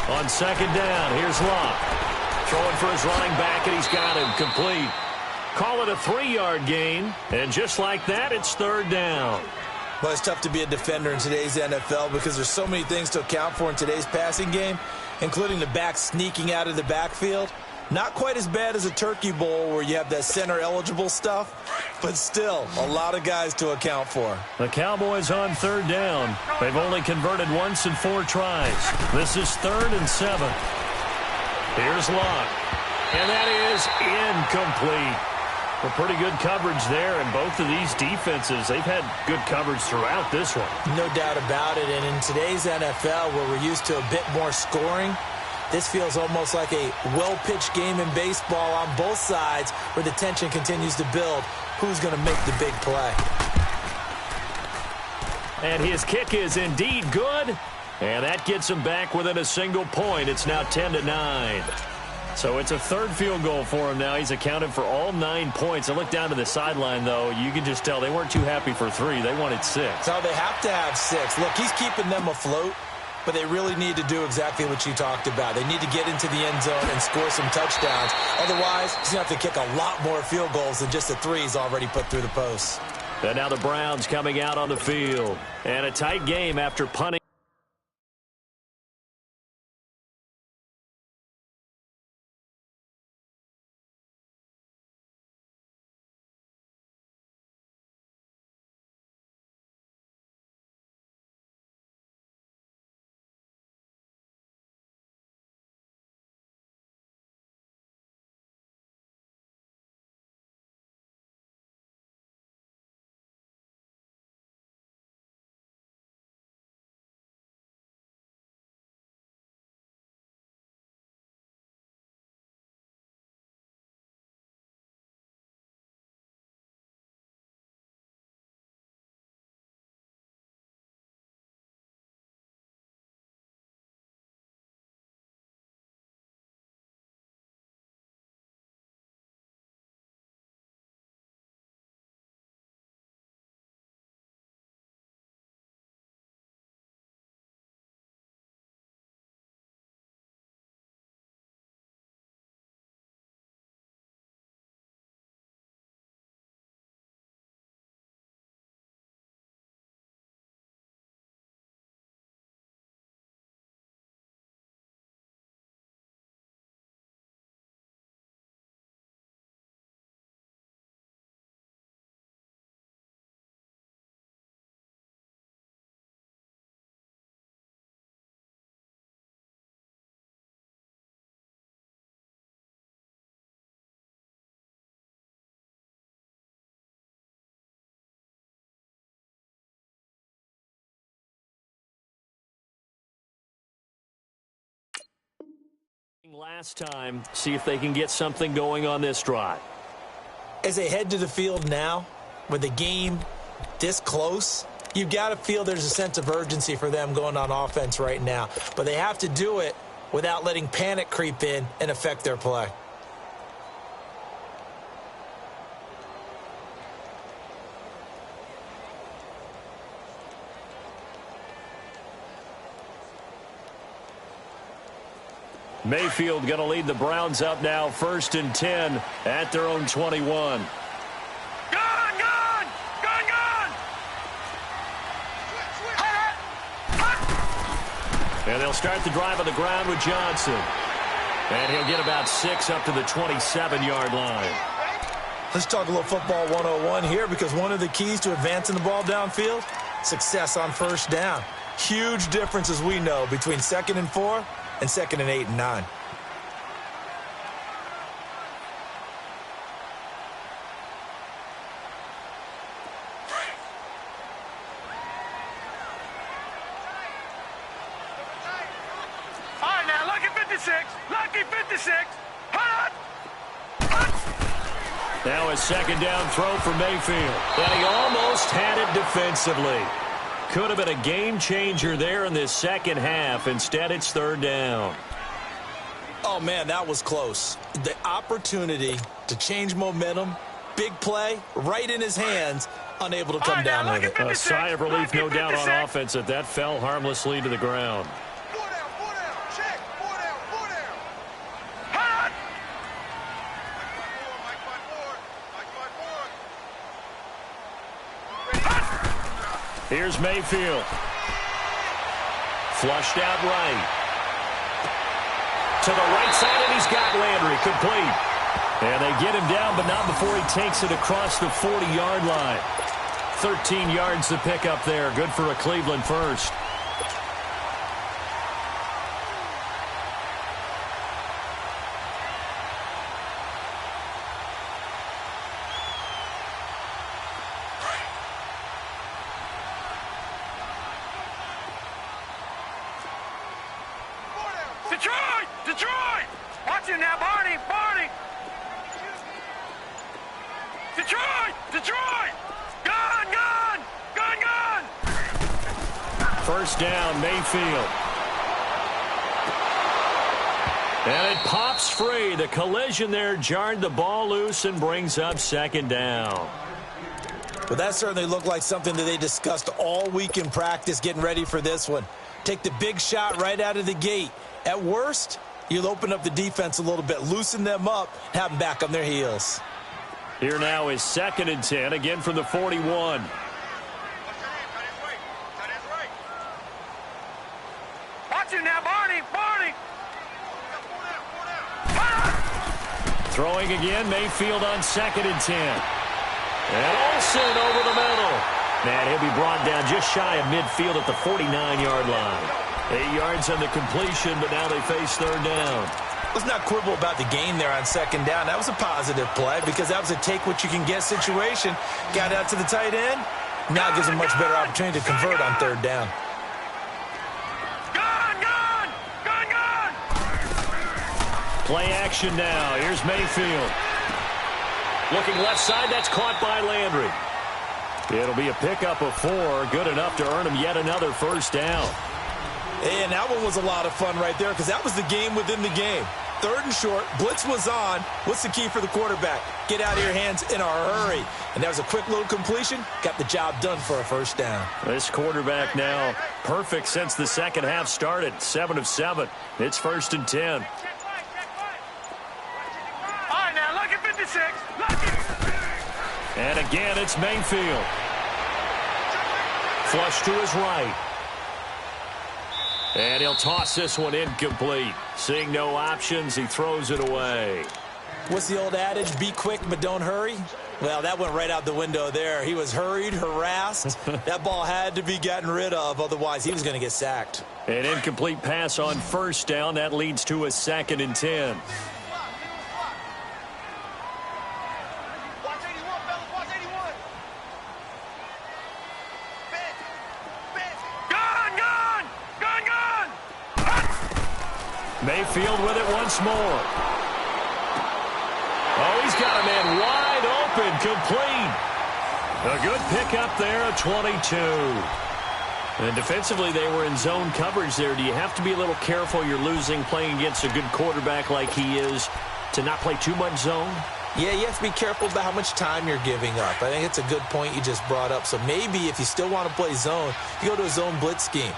On 2nd down, here's Lott. Throwing for his running back, and he's got him complete. Call it a 3-yard gain, and just like that, it's 3rd down. Well, it's tough to be a defender in today's NFL because there's so many things to account for in today's passing game, including the back sneaking out of the backfield. Not quite as bad as a turkey bowl where you have that center-eligible stuff, but still a lot of guys to account for. The Cowboys on 3rd down. They've only converted once in 4 tries. This is 3rd and 7. Here's Lott, and that is incomplete. Well, pretty good coverage there, and both of these defenses, they've had good coverage throughout this one. No doubt about it, and in today's NFL, where we're used to a bit more scoring, this feels almost like a well-pitched game in baseball on both sides where the tension continues to build. Who's going to make the big play? And his kick is indeed good, and that gets him back within a single point. It's now 10-9. So it's a 3rd field goal for him now. He's accounted for all 9 points. I look down to the sideline, though. You can just tell they weren't too happy for 3. They wanted 6. So they have to have 6. Look, he's keeping them afloat, but they really need to do exactly what you talked about. They need to get into the end zone and score some touchdowns. Otherwise, he's going to have to kick a lot more field goals than just the 3 he's already put through the posts. And now the Browns coming out on the field. And a tight game after punting. Last time, see if they can get something going on this drive. As they head to the field now, with the game this close, you've got to feel there's a sense of urgency for them going on offense right now. But they have to do it without letting panic creep in and affect their play. Mayfield going to lead the Browns up now, 1st and 10 at their own 21. And they'll start the drive on the ground with Johnson. And he'll get about 6 up to the 27-yard line. Let's talk a little football 101 here, because one of the keys to advancing the ball downfield, success on first down. Huge difference, as we know, between 2nd and 4 and 2nd and 8 and 9. All right, now, lucky 56. Lucky 56. Hut! Now a 2nd down throw for Mayfield. And he almost had it defensively. Could have been a game changer there in this second half. Instead, it's 3rd down. Oh, man, that was close. The opportunity to change momentum, big play, right in his hands, unable to come down with it. A sigh of relief, no doubt, on offense that that fell harmlessly to the ground. 4 down, check. 4 down, 4 down. Hut! Here's Mayfield. Flushed out right. To the right side, and he's got Landry complete. And they get him down, but not before he takes it across the 40-yard line. 13 yards to pick up there. Good for a Cleveland first. Detroit! Watch it now, Barney! Detroit! Gun! 1st down, Mayfield. And it pops free. The collision there jarred the ball loose and brings up 2nd down. Well, that certainly looked like something that they discussed all week in practice, getting ready for this one. Take the big shot right out of the gate. At worst, you'll open up the defense a little bit, loosen them up, have them back on their heels. Here now is 2nd and 10, again from the 41. Watch it now, Barney! Throwing again, Mayfield on 2nd and 10. And Olsen over the middle. And he'll be brought down just shy of midfield at the 49-yard line. 8 yards on the completion, but now they face 3rd down. Let's not quibble about the gain there on 2nd down. That was a positive play, because that was a take-what-you-can-get situation. Got out to the tight end. Now gives a much better opportunity to convert on 3rd down. Gun! Play action now. Here's Mayfield. Looking left side. That's caught by Landry. It'll be a pickup of 4. Good enough to earn him yet another 1st down. And that one was a lot of fun right there, because that was the game within the game. 3rd and short, blitz was on. What's the key for the quarterback? Get out of your hands in a hurry. And that was a quick little completion. Got the job done for a 1st down. This quarterback now perfect since the second half started. 7 of 7. It's 1st and 10. All right, now, lucky 56. And again, it's Mayfield. Flush to his right. And he'll toss this one incomplete. Seeing no options, he throws it away. What's the old adage? Be quick, but don't hurry. Well, that went right out the window there. He was hurried, harassed. That ball had to be gotten rid of. Otherwise, he was going to get sacked. An incomplete pass on 1st down. That leads to a 2nd and 10. Mayfield with it once more. Oh, he's got a man wide open, complete. A good pickup there at 22. And defensively, they were in zone coverage there. Do you have to be a little careful? You're losing playing against a good quarterback like he is to not play too much zone? Yeah, you have to be careful about how much time you're giving up. I think it's a good point you just brought up. So maybe if you still want to play zone, you go to a zone blitz scheme.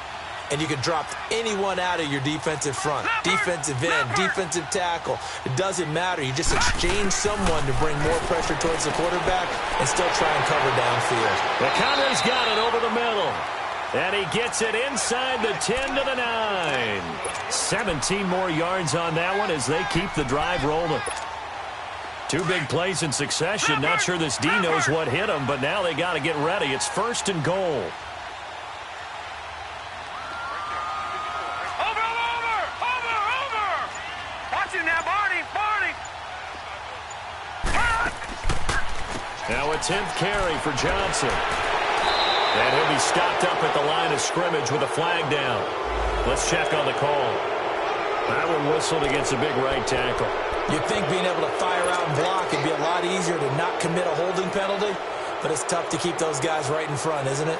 And you can drop anyone out of your defensive front, defensive end, defensive tackle. It doesn't matter. You just exchange someone to bring more pressure towards the quarterback and still try and cover downfield. The Cowboys got it over the middle. And he gets it inside the 10 to the 9. 17 more yards on that one as they keep the drive rolling. Two big plays in succession. Not sure this D knows what hit him, but now they got to get ready. It's 1st and goal. Now a 10th carry for Johnson. And he'll be stopped up at the line of scrimmage with a flag down. Let's check on the call. That one whistled against a big right tackle. You'd think being able to fire out and block would be a lot easier to not commit a holding penalty, but it's tough to keep those guys right in front, isn't it?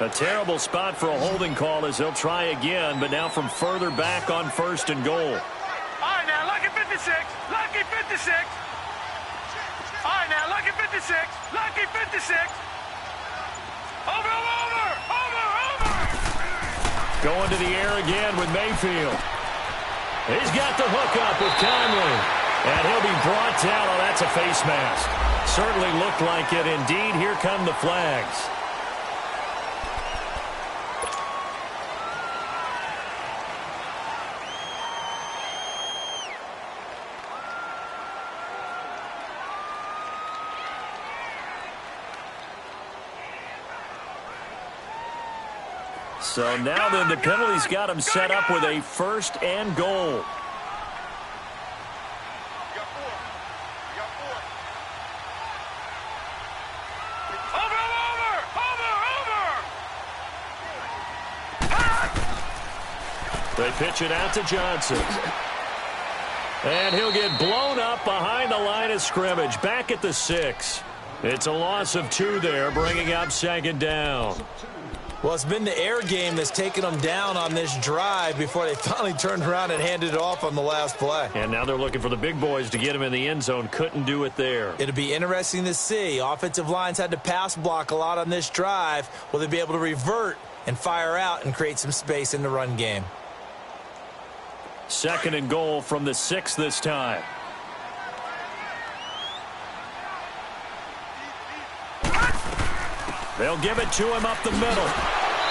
A terrible spot for a holding call as they'll try again, but now from further back on 1st and goal. All right, now, lucky 56. Lucky 56. All right, now, lucky 56. Lucky 56. Over. Going to the air again with Mayfield. He's got the hook up with Conley. And he'll be brought down. Oh, that's a face mask. Certainly looked like it. Indeed, here come the flags. So now then the penalty's got him set up with a 1st and goal. They pitch it out to Johnson. And he'll get blown up behind the line of scrimmage. Back at the 6. It's a loss of 2 there, bringing up 2nd down. Well, it's been the air game that's taken them down on this drive before they finally turned around and handed it off on the last play. And now they're looking for the big boys to get him in the end zone. Couldn't do it there. It'll be interesting to see. Offensive lines had to pass block a lot on this drive. Will they be able to revert and fire out and create some space in the run game? 2nd and goal from the 6 this time. They'll give it to him up the middle.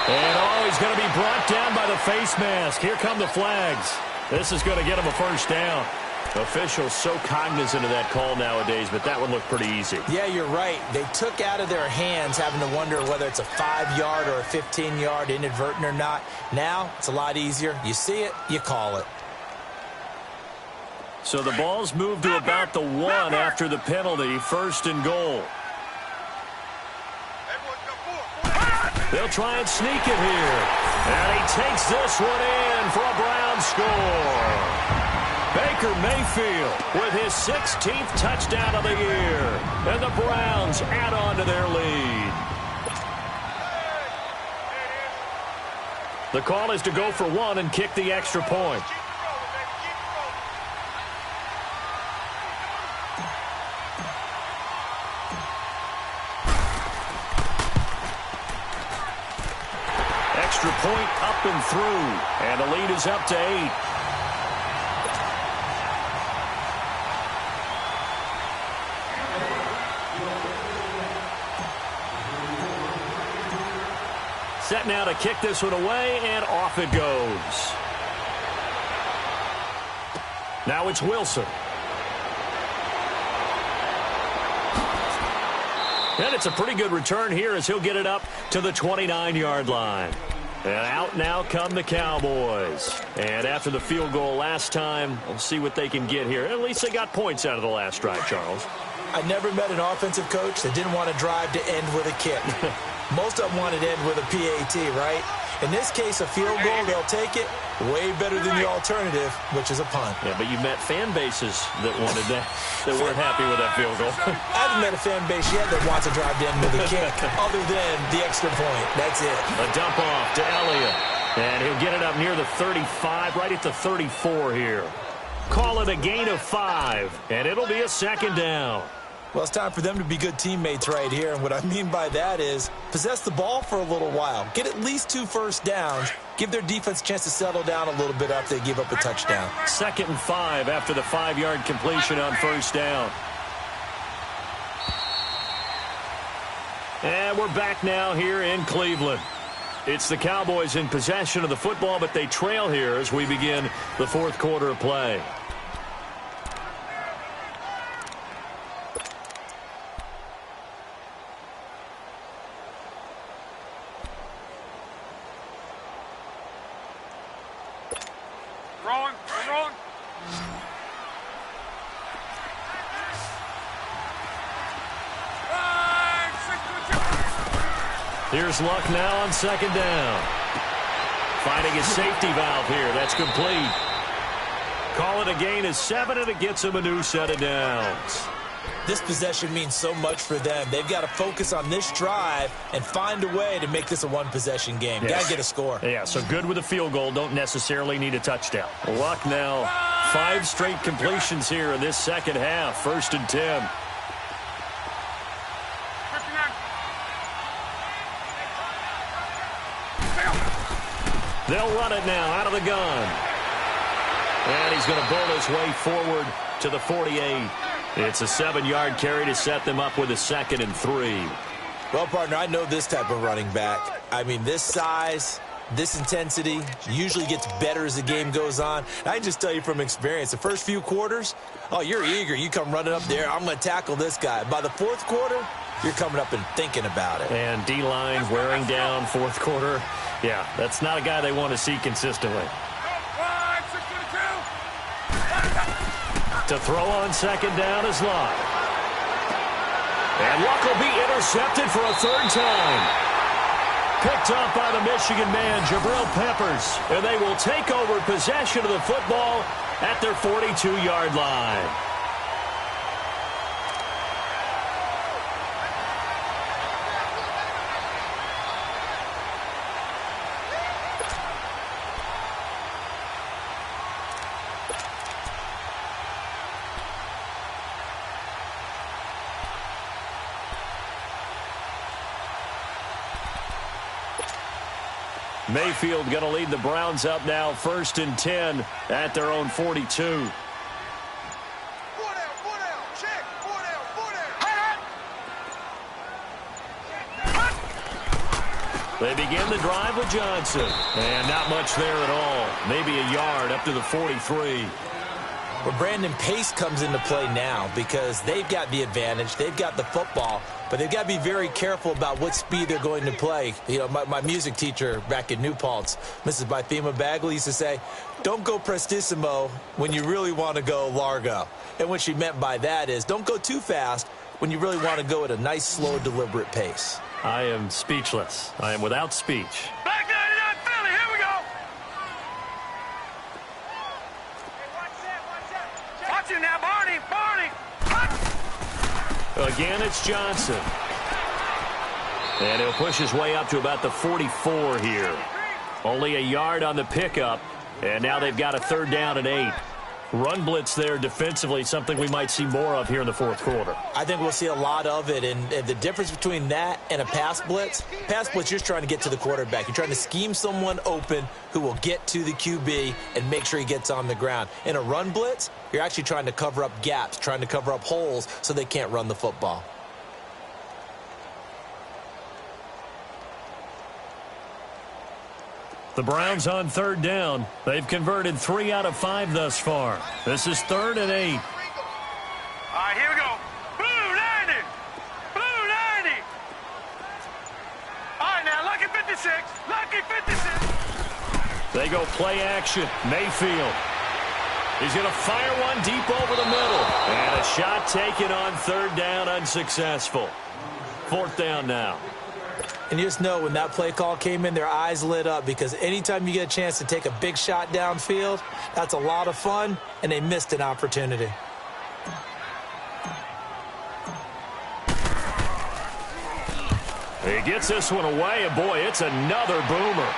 And, oh, he's going to be brought down by the face mask. Here come the flags. This is going to get him a 1st down. Officials so cognizant of that call nowadays, but that one looked pretty easy. Yeah, you're right. They took out of their hands having to wonder whether it's a 5-yard or a 15-yard inadvertent or not. Now, it's a lot easier. You see it, you call it. So the ball's moved to about the 1 after the penalty. 1st and goal. They'll try and sneak it here. And he takes this one in for a Brown score. Baker Mayfield with his 16th touchdown of the year. And the Browns add on to their lead. The call is to go for 1 and kick the extra point. Extra point up and through. And the lead is up to 8. Set now to kick this one away, and off it goes. Now it's Wilson. And it's a pretty good return here as he'll get it up to the 29-yard line. And out now come the Cowboys. And after the field goal last time, we'll see what they can get here. At least they got points out of the last drive, Charles. I never met an offensive coach that didn't want to drive to end with a kick. Most of them wanted to end with a PAT, right? In this case, a field goal, they'll take it. Way better than the alternative, which is a punt. Yeah, but you met fan bases that wanted that, that weren't happy with that field goal. I haven't met a fan base yet that wants to drive to end with a kick, other than the extra point. That's it. A dump off to Elliott. And he'll get it up near the 35, right at the 34 here. Call it a gain of 5, and it'll be a second down. Well, it's time for them to be good teammates right here. And what I mean by that is possess the ball for a little while. Get at least 2 first downs. Give their defense a chance to settle down a little bit after they give up a touchdown. 2nd and 5 after the 5-yard completion on first down. And we're back now here in Cleveland. It's the Cowboys in possession of the football, but they trail here as we begin the 4th quarter of play. Rolling. Here's Luck now on 2nd down. Finding his safety valve here. That's complete. Call it a gain of 7, and it gets him a new set of downs. This possession means so much for them. They've got to focus on this drive and find a way to make this a one-possession game. Yes. Got to get a score. Yeah, so good with a field goal. Don't necessarily need a touchdown. Luck now. 5 straight completions here in this second half. 1st and 10. They'll run it now out of the gun. And he's going to bull his way forward to the 48. It's a 7-yard carry to set them up with a 2nd and 3. Well, partner, I know this type of running back. I mean, this size, this intensity usually gets better as the game goes on. I can just tell you from experience, the first few quarters, oh, you're eager. You come running up there. I'm going to tackle this guy. By the 4th quarter, you're coming up and thinking about it. And D-line wearing down 4th quarter. Yeah, that's not a guy they want to see consistently. To throw on 2nd down is Luck. And Luck will be intercepted for a 3rd time. Picked up by the Michigan man, Jabril Peppers. And they will take over possession of the football at their 42-yard line. Mayfield going to lead the Browns up now, 1st and 10 at their own 42. They begin the drive with Johnson. And not much there at all. Maybe a yard up to the 43. Well, Brandon, pace comes into play now because they've got the advantage. They've got the football, but they've got to be very careful about what speed they're going to play. You know, my music teacher back in New Paltz, Mrs. Bythema Bagley, used to say, don't go prestissimo when you really want to go largo. And what she meant by that is don't go too fast when you really want to go at a nice, slow, deliberate pace. I am speechless. I am without speech. Back 99 Philly, here we go. Watch it now, Barney. Again, it's Johnson. And he'll push his way up to about the 44 here. Only a yard on the pickup, and now they've got a 3rd down and 8. Run blitz there defensively, something we might see more of here in the 4th quarter. I think we'll see a lot of it, and the difference between that and a pass blitz, you're just trying to get to the quarterback. You're trying to scheme someone open who will get to the QB and make sure he gets on the ground. In a run blitz, you're actually trying to cover up gaps, trying to cover up holes so they can't run the football. The Browns on 3rd down. They've converted 3 out of 5 thus far. This is 3rd and 8. All right, here we go. Blue 90. Blue 90. All right, now, Lucky 56. Lucky 56. They go play action. Mayfield. He's going to fire one deep over the middle. And a shot taken on third down, unsuccessful. Fourth down now. And you just know when that play call came in, their eyes lit up, because anytime you get a chance to take a big shot downfield, that's a lot of fun, and they missed an opportunity. He gets this one away, and boy, it's another boomer.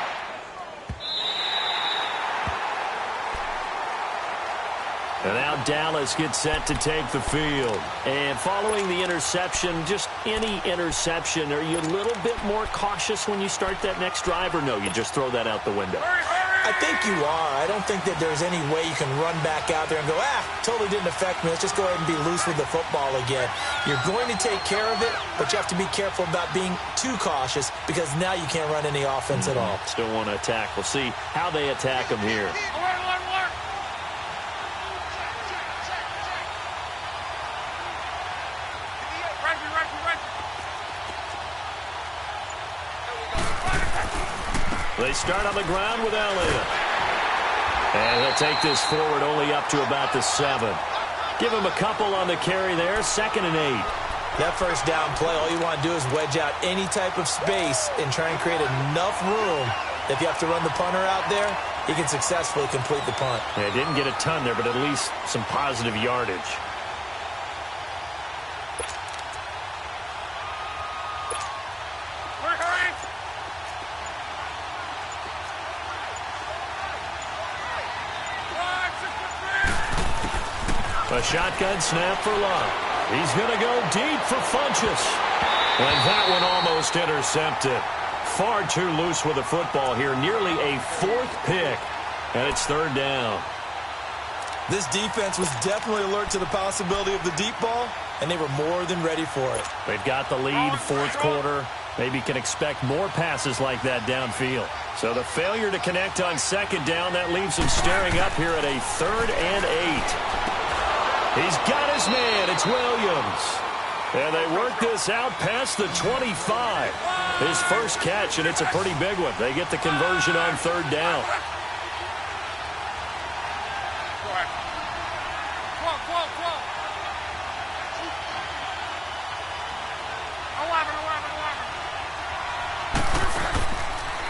And now Dallas gets set to take the field. And following the interception, just any interception, are you a little bit more cautious when you start that next drive, or no, you just throw that out the window? I think you are. I don't think that there's any way you can run back out there and go, totally didn't affect me. Let's just go ahead and be loose with the football again. You're going to take care of it, but you have to be careful about being too cautious, because now you can't run any offense at all. Still want to attack. We'll see how they attack them here. They start on the ground with Elliott. And he'll take this forward only up to about the 7. Give him a couple on the carry there. 2nd and 8. That first down play, all you want to do is wedge out any type of space and try and create enough room. If you have to run the punter out there, he can successfully complete the punt. Yeah, didn't get a ton there, but at least some positive yardage. A shotgun snap for Love. He's going to go deep for Funchess. And that one almost intercepted. Far too loose with the football here. Nearly a 4th pick. And it's 3rd down. This defense was definitely alert to the possibility of the deep ball, and they were more than ready for it. They've got the lead, 4th quarter. Maybe can expect more passes like that downfield. So the failure to connect on 2nd down, that leaves them staring up here at a 3rd and 8. He's got his man. It's Williams. And they work this out past the 25. His first catch, and it's a pretty big one. They get the conversion on 3rd down.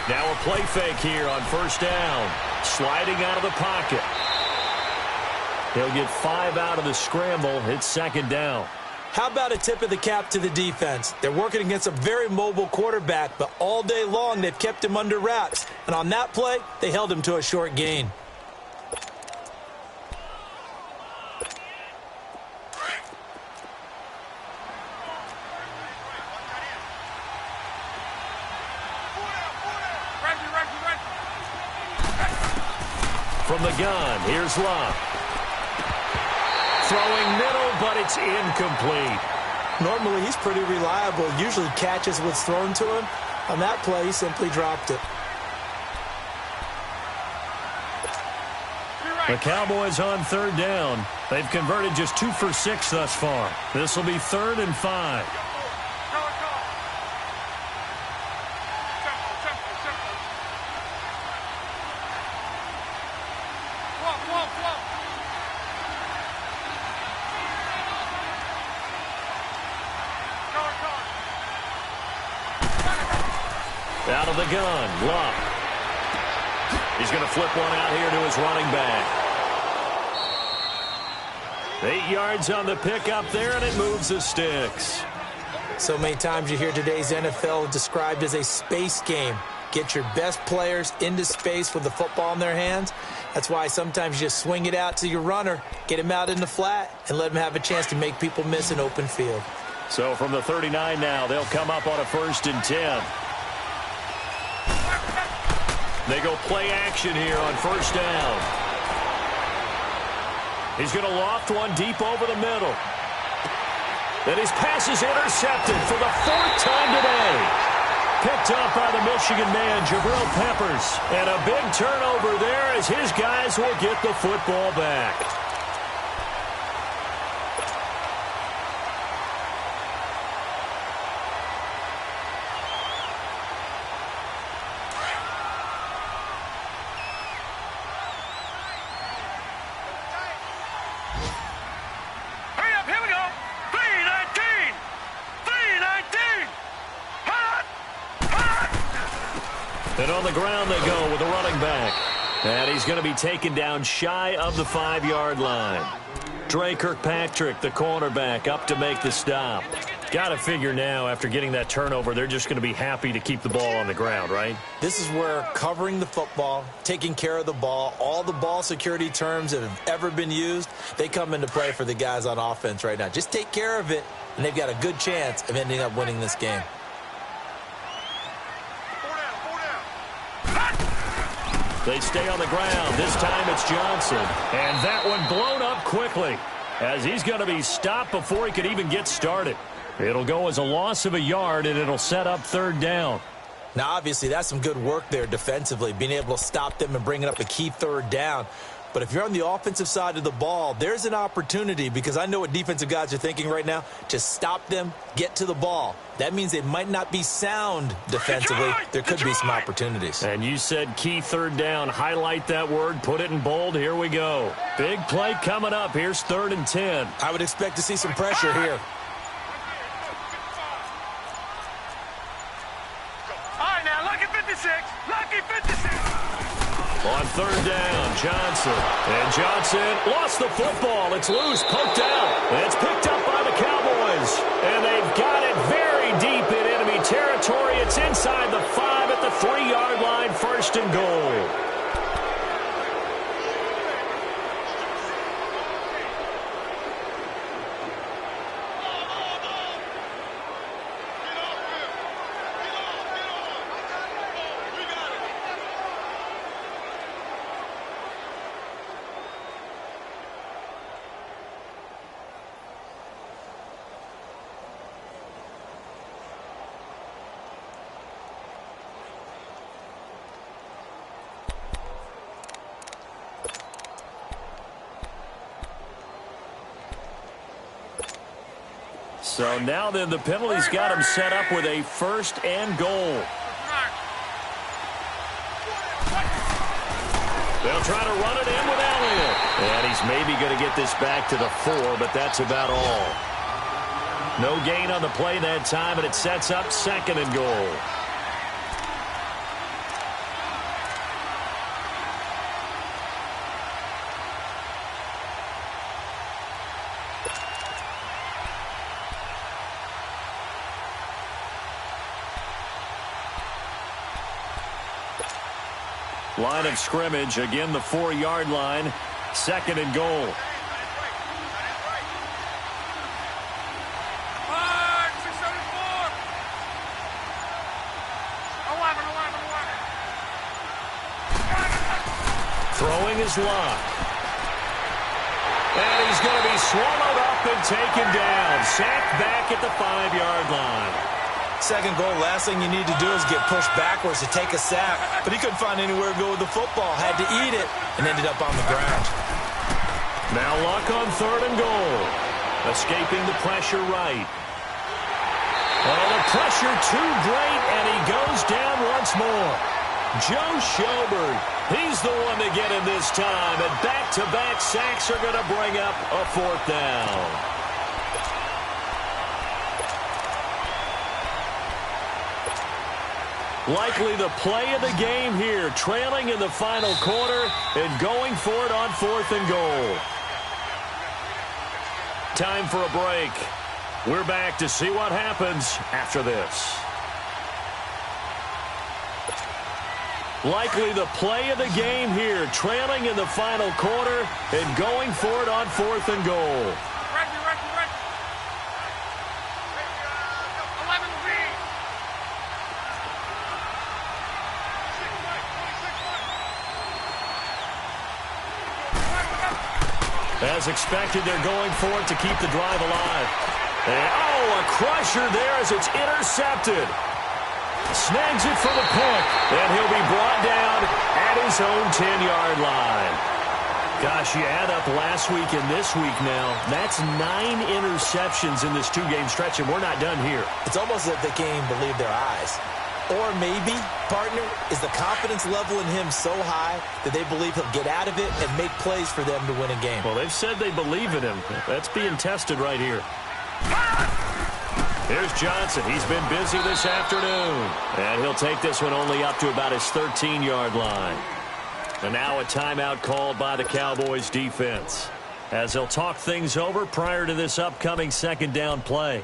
Now a play fake here on 1st down. Sliding out of the pocket. He'll get 5 out of the scramble. It's 2nd down. How about a tip of the cap to the defense? They're working against a very mobile quarterback, but all day long they've kept him under wraps. And on that play, they held him to a short gain. From the gun, here's Love. Throwing middle, but it's incomplete. Normally, he's pretty reliable. Usually catches what's thrown to him. On that play, he simply dropped it. The Cowboys on 3rd down. They've converted just 2 for 6 thus far. This will be 3rd and 5. Out of the gun, Love. He's going to flip one out here to his running back. 8 yards on the pickup there, and it moves the sticks. So many times you hear today's NFL described as a space game. Get your best players into space with the football in their hands. That's why sometimes you just swing it out to your runner, get him out in the flat, and let him have a chance to make people miss an open field. So from the 39 now, they'll come up on a 1st and 10. They go play action here on 1st down. He's going to loft one deep over the middle. And his pass is intercepted for the 4th time today. Picked up by the Michigan man, Jabril Peppers. And a big turnover there as his guys will get the football back. And on the ground they go with a running back. And he's going to be taken down shy of the 5-yard line. Dre Kirkpatrick, the cornerback, up to make the stop. Got to figure now, after getting that turnover, they're just going to be happy to keep the ball on the ground, right? This is where covering the football, taking care of the ball, all the ball security terms that have ever been used, they come into play for the guys on offense right now. Just take care of it, and they've got a good chance of ending up winning this game. They stay on the ground. This time it's Johnson. And that one blown up quickly as he's going to be stopped before he could even get started. It'll go as a loss of a yard, and it'll set up 3rd down. Now, obviously, that's some good work there defensively, being able to stop them and bringing up a key 3rd down. But if you're on the offensive side of the ball, there's an opportunity, because I know what defensive guys are thinking right now, to stop them, get to the ball. That means they might not be sound defensively. There could be some opportunities. And you said key 3rd down. Highlight that word. Put it in bold. Here we go. Big play coming up. Here's 3rd and 10. I would expect to see some pressure here. All right, now, lucky 56. Lucky 56. On 3rd down, Johnson. And Johnson lost the football. It's loose, poked out. And it's picked up by the Cowboys. And they've got it very deep in enemy territory. It's inside the 5 at the 3-yard line, 1st and goal. So now then the penalty's got him set up with a 1st and goal. They'll try to run it in with Elliott. And he's maybe going to get this back to the 4, but that's about all. No gain on the play that time, and it sets up 2nd and goal. Line of scrimmage, again the 4-yard line, 2nd and goal. Throwing his lock. And he's going to be swallowed up and taken down. Sacked back at the 5-yard line. 2nd goal, last thing you need to do is get pushed backwards to take a sack. But he couldn't find anywhere to go with the football. Had to eat it and ended up on the ground. Now Luck on 3rd and goal. Escaping the pressure right. Oh, the pressure too great, and he goes down once more. Joe Schobert, he's the one to get him this time. And back-to-back sacks are going to bring up a 4th down. Likely the play of the game here, trailing in the final quarter and going for it on 4th and goal. Time for a break. We're back to see what happens after this. Likely the play of the game here, trailing in the final quarter and going for it on 4th and goal. As expected, they're going for it to keep the drive alive. And, oh, a crusher there as it's intercepted. Snags it for the pick, and he'll be brought down at his own 10-yard line. Gosh, you add up last week and this week now, that's 9 interceptions in this 2-game stretch, and we're not done here. It's almost as if they can't even believe their eyes. Or maybe, partner, is the confidence level in him so high that they believe he'll get out of it and make plays for them to win a game. Well, they've said they believe in him. That's being tested right here. Here's Johnson. He's been busy this afternoon. And he'll take this one only up to about his 13-yard line. And now a timeout called by the Cowboys defense, as they'll talk things over prior to this upcoming second down play.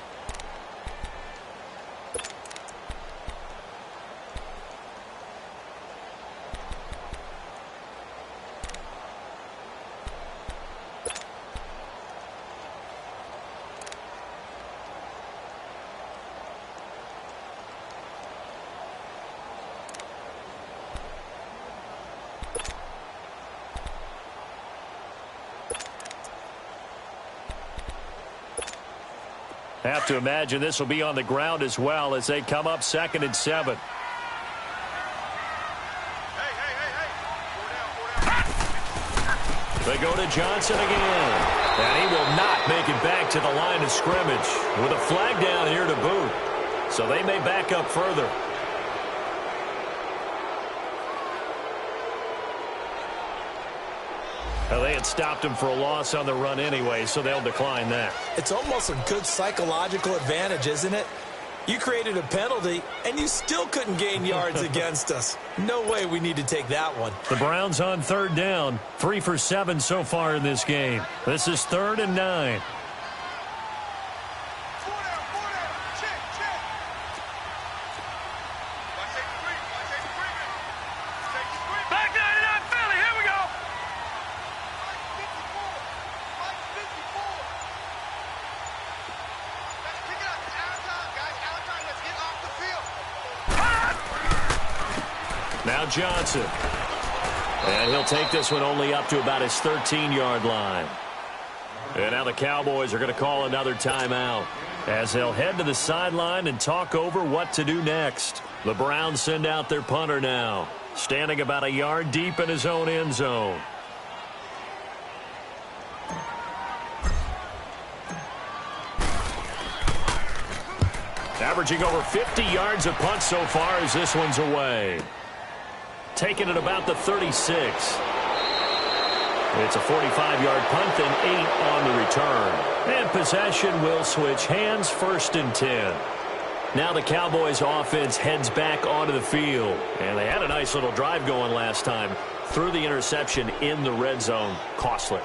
Have to imagine this will be on the ground as well as they come up 2nd and 7. They go to Johnson again. And he will not make it back to the line of scrimmage with a flag down here to boot. So they may back up further. Well, they had stopped him for a loss on the run anyway, so they'll decline that. It's almost a good psychological advantage, isn't it? You created a penalty, and you still couldn't gain yards against us. No way we need to take that one. The Browns on 3rd down. 3 for 7 so far in this game. This is 3rd and 9. Now Johnson. And he'll take this one only up to about his 13-yard line. And now the Cowboys are going to call another timeout, as they'll head to the sideline and talk over what to do next. The Browns send out their punter now, standing about a yard deep in his own end zone. Averaging over 50 yards a punt so far as this one's away. Taking it about the 36. It's a 45-yard punt, then 8 on the return. And possession will switch hands, 1st and 10. Now the Cowboys offense heads back onto the field. And they had a nice little drive going last time. Threw the interception in the red zone. Costly.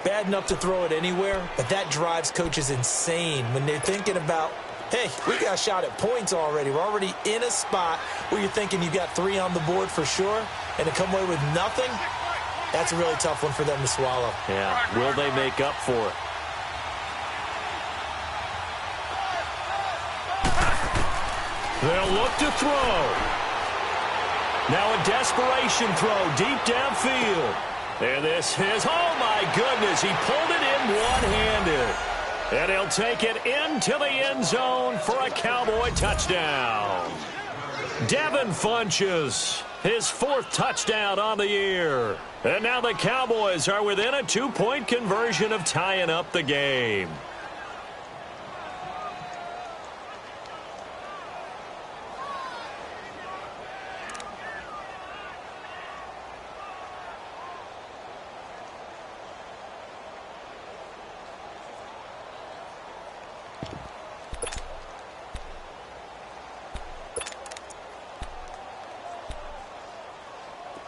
Bad enough to throw it anywhere, but that drives coaches insane when they're thinking about, hey, we got a shot at points already. We're already in a spot where you're thinking you got 3 on the board for sure, and to come away with nothing, that's a really tough one for them to swallow. Yeah, will they make up for it? They'll look to throw. Now a desperation throw deep downfield. And this is, oh my goodness, he pulled it in one-handed. And he'll take it into the end zone for a Cowboy touchdown. Devin Funchess, his 4th touchdown on the year. And now the Cowboys are within a 2-point conversion of tying up the game.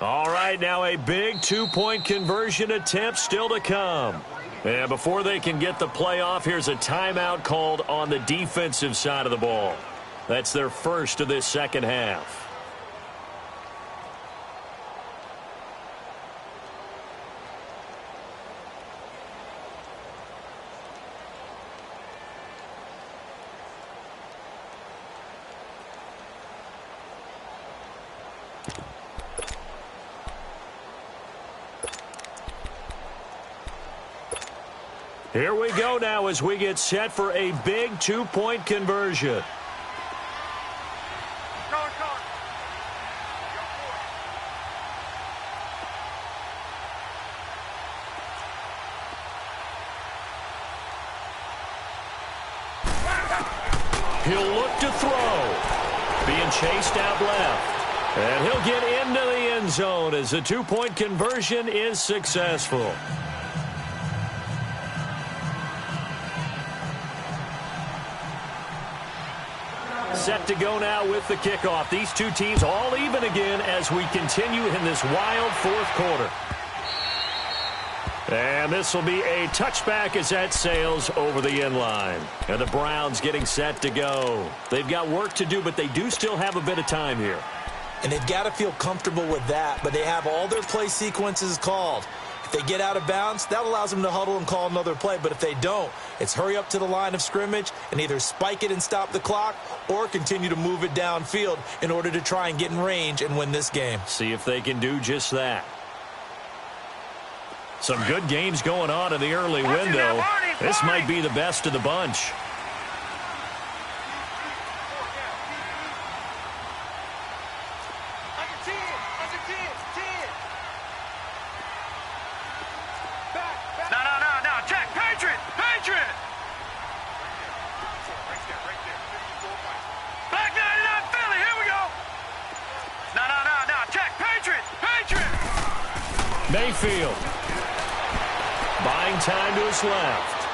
All right, now a big 2-point conversion attempt still to come. And before they can get the play off, here's a timeout called on the defensive side of the ball. That's their first of this second half. Here we go now as we get set for a big 2-point conversion. He'll look to throw. Being chased out left. And he'll get into the end zone as the 2-point conversion is successful. set to go now with the kickoff. These two teams all even again as we continue in this wild fourth quarter. And this will be a touchback as that sails over the end line. And the Browns getting set to go. They've got work to do, but they do still have a bit of time here. And they've got to feel comfortable with that, but they have all their play sequences called. If they get out of bounds, that allows them to huddle and call another play. But if they don't, it's hurry up to the line of scrimmage and either spike it and stop the clock or continue to move it downfield in order to try and get in range and win this game. See if they can do just that. Some good games going on in the early window. This might be the best of the bunch. No. Check. Patriot. Black 99 Philly. Here we go. No. Check. Patriot. Mayfield. Buying time to his left.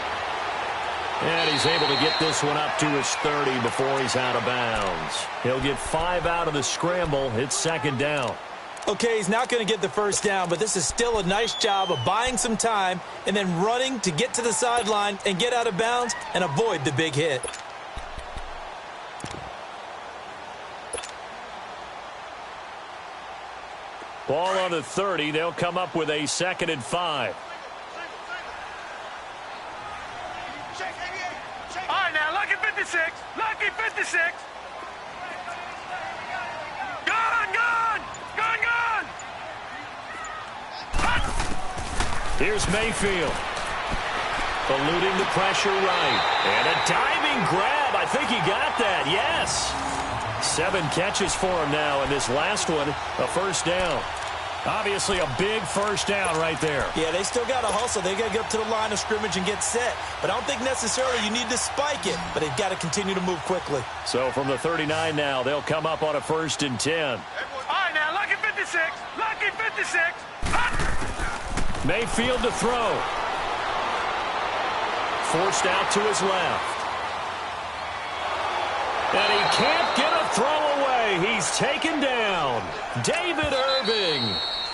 And he's able to get this one up to his 30 before he's out of bounds. He'll get 5 out of the scramble. It's second down. Okay, he's not going to get the first down, but this is still a nice job of buying some time and then running to get to the sideline and get out of bounds and avoid the big hit. Ball on the 30. They'll come up with a 2nd and 5. All right, now, lucky 56. Gone. Here's Mayfield. Eluding the pressure right. And a diving grab. I think he got that. Yes. 7 catches for him now, and this last one, a first down. Obviously a big first down right there. Yeah, they still got to hustle. They got to get up to the line of scrimmage and get set. But I don't think necessarily you need to spike it, but they've got to continue to move quickly. So from the 39 now, they'll come up on a 1st and 10. All right, now, lucky 56. Mayfield to throw. Forced out to his left. And he can't get a throw away. He's taken down. David Irving.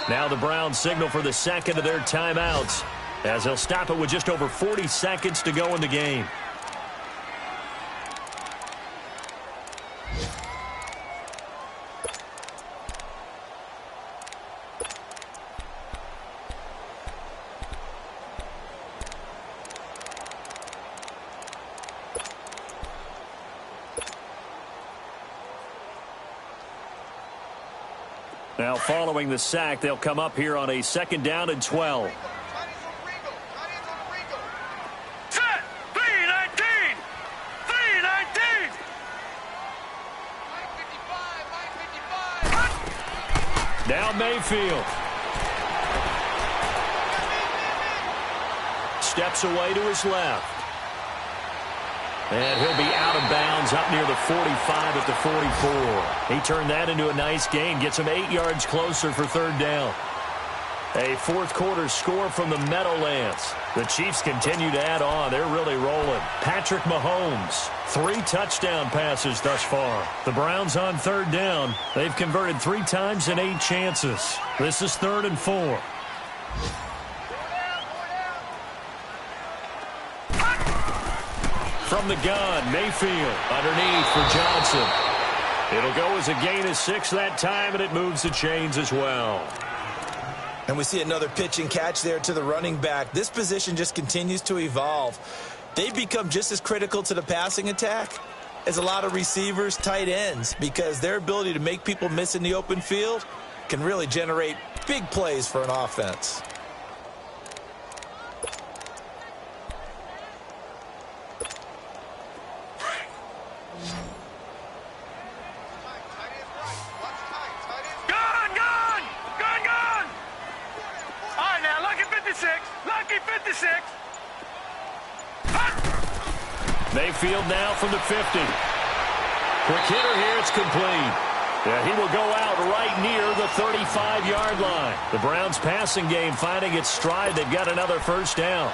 Now the Browns signal for the second of their timeouts as they'll stop it with just over 40 seconds to go in the game. Now following the sack, they'll come up here on a 2nd down and 12. Set. 319. Now Mayfield. Steps away to his left. And he'll be out of bounds up near the 45 at the 44. He turned that into a nice gain, gets him 8 yards closer for 3rd down. A fourth quarter score from the Meadowlands. The Chiefs continue to add on. They're really rolling. Patrick Mahomes, 3 touchdown passes thus far. The Browns on 3rd down. They've converted 3 times in 8 chances. This is 3rd and 4. From the gun, Mayfield underneath for Johnson. It'll go as a gain of 6 that time, and it moves the chains as well. And we see another pitch and catch there to the running back. This position just continues to evolve. They've become just as critical to the passing attack as a lot of receivers, tight ends, because their ability to make people miss in the open field can really generate big plays for an offense. Mayfield now from the 50. Quick hitter here, it's complete. Yeah, he will go out right near the 35-yard line. The Browns passing game finding its stride. They've got another first down.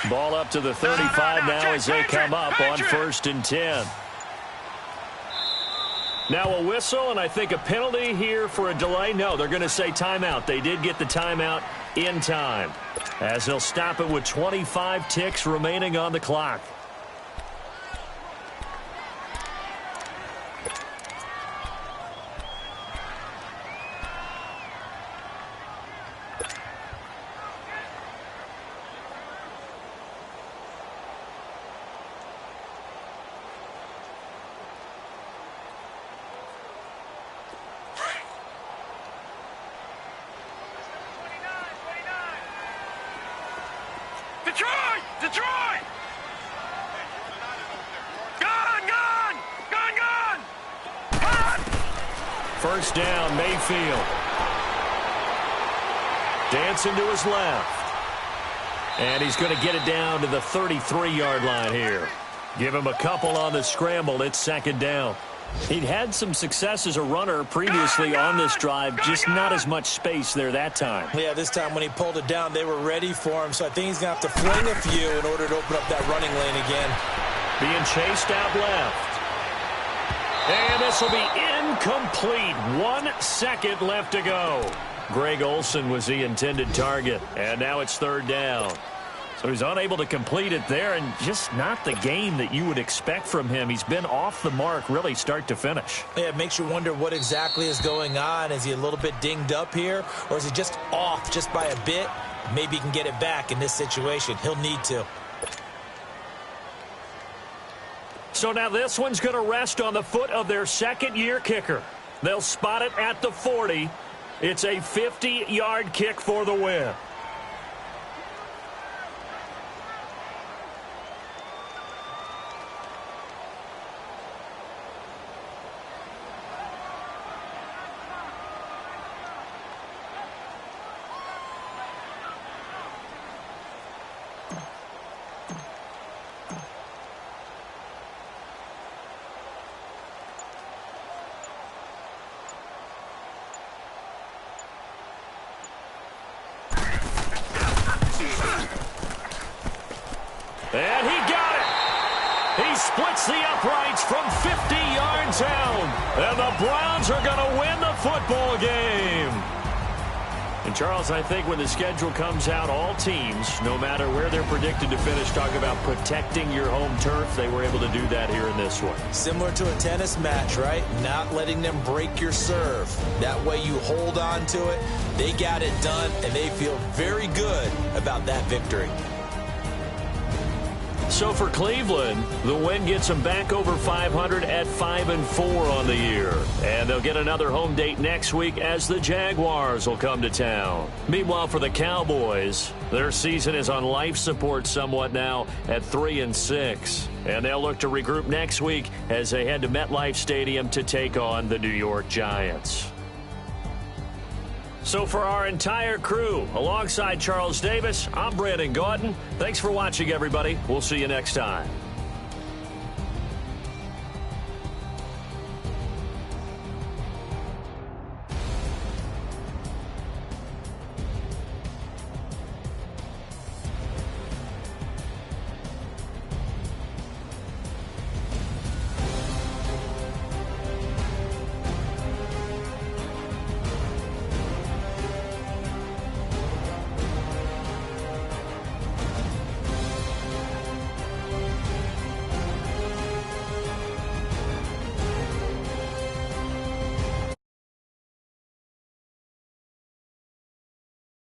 Ball up to the 35 now as they come up on 1st and 10. Now a whistle, and I think a penalty here for a delay. No, they're going to say timeout. They did get the timeout in time, as they'll stop it with 25 ticks remaining on the clock. Detroit! Detroit! Gone! Gone! Gone! Gone! Gone! First down, Mayfield. Dancing to his left. And he's going to get it down to the 33-yard line here. Give him a couple on the scramble. It's 2nd down. He'd had some success as a runner previously on this drive, just not as much space there that time. Yeah, this time when he pulled it down, they were ready for him, so I think he's going to have to fling a few in order to open up that running lane again. Being chased out left. And this will be incomplete. 1 second left to go. Greg Olsen was the intended target, and now it's 3rd down. So he's unable to complete it there, and just not the game that you would expect from him. He's been off the mark really start to finish. Yeah, it makes you wonder what exactly is going on. Is he a little bit dinged up here, or is he just off just by a bit? Maybe he can get it back in this situation. He'll need to. So now this one's going to rest on the foot of their 2nd-year kicker. They'll spot it at the 40. It's a 50-yard kick for the win. And he got it. He splits the uprights from 50 yards out. And the Browns are going to win the football game. And, Charles, I think when the schedule comes out, all teams, no matter where they're predicted to finish, talk about protecting your home turf. They were able to do that here in this one. Similar to a tennis match, right? Not letting them break your serve. That way you hold on to it. They got it done, and they feel very good about that victory. So for Cleveland, the win gets them back over 500 at 5-4 on the year. And they'll get another home date next week as the Jaguars will come to town. Meanwhile, for the Cowboys, their season is on life support somewhat now at 3-6. And they'll look to regroup next week as they head to MetLife Stadium to take on the New York Giants. So for our entire crew, alongside Charles Davis, I'm Brandon Gaudin. Thanks for watching, everybody. We'll see you next time.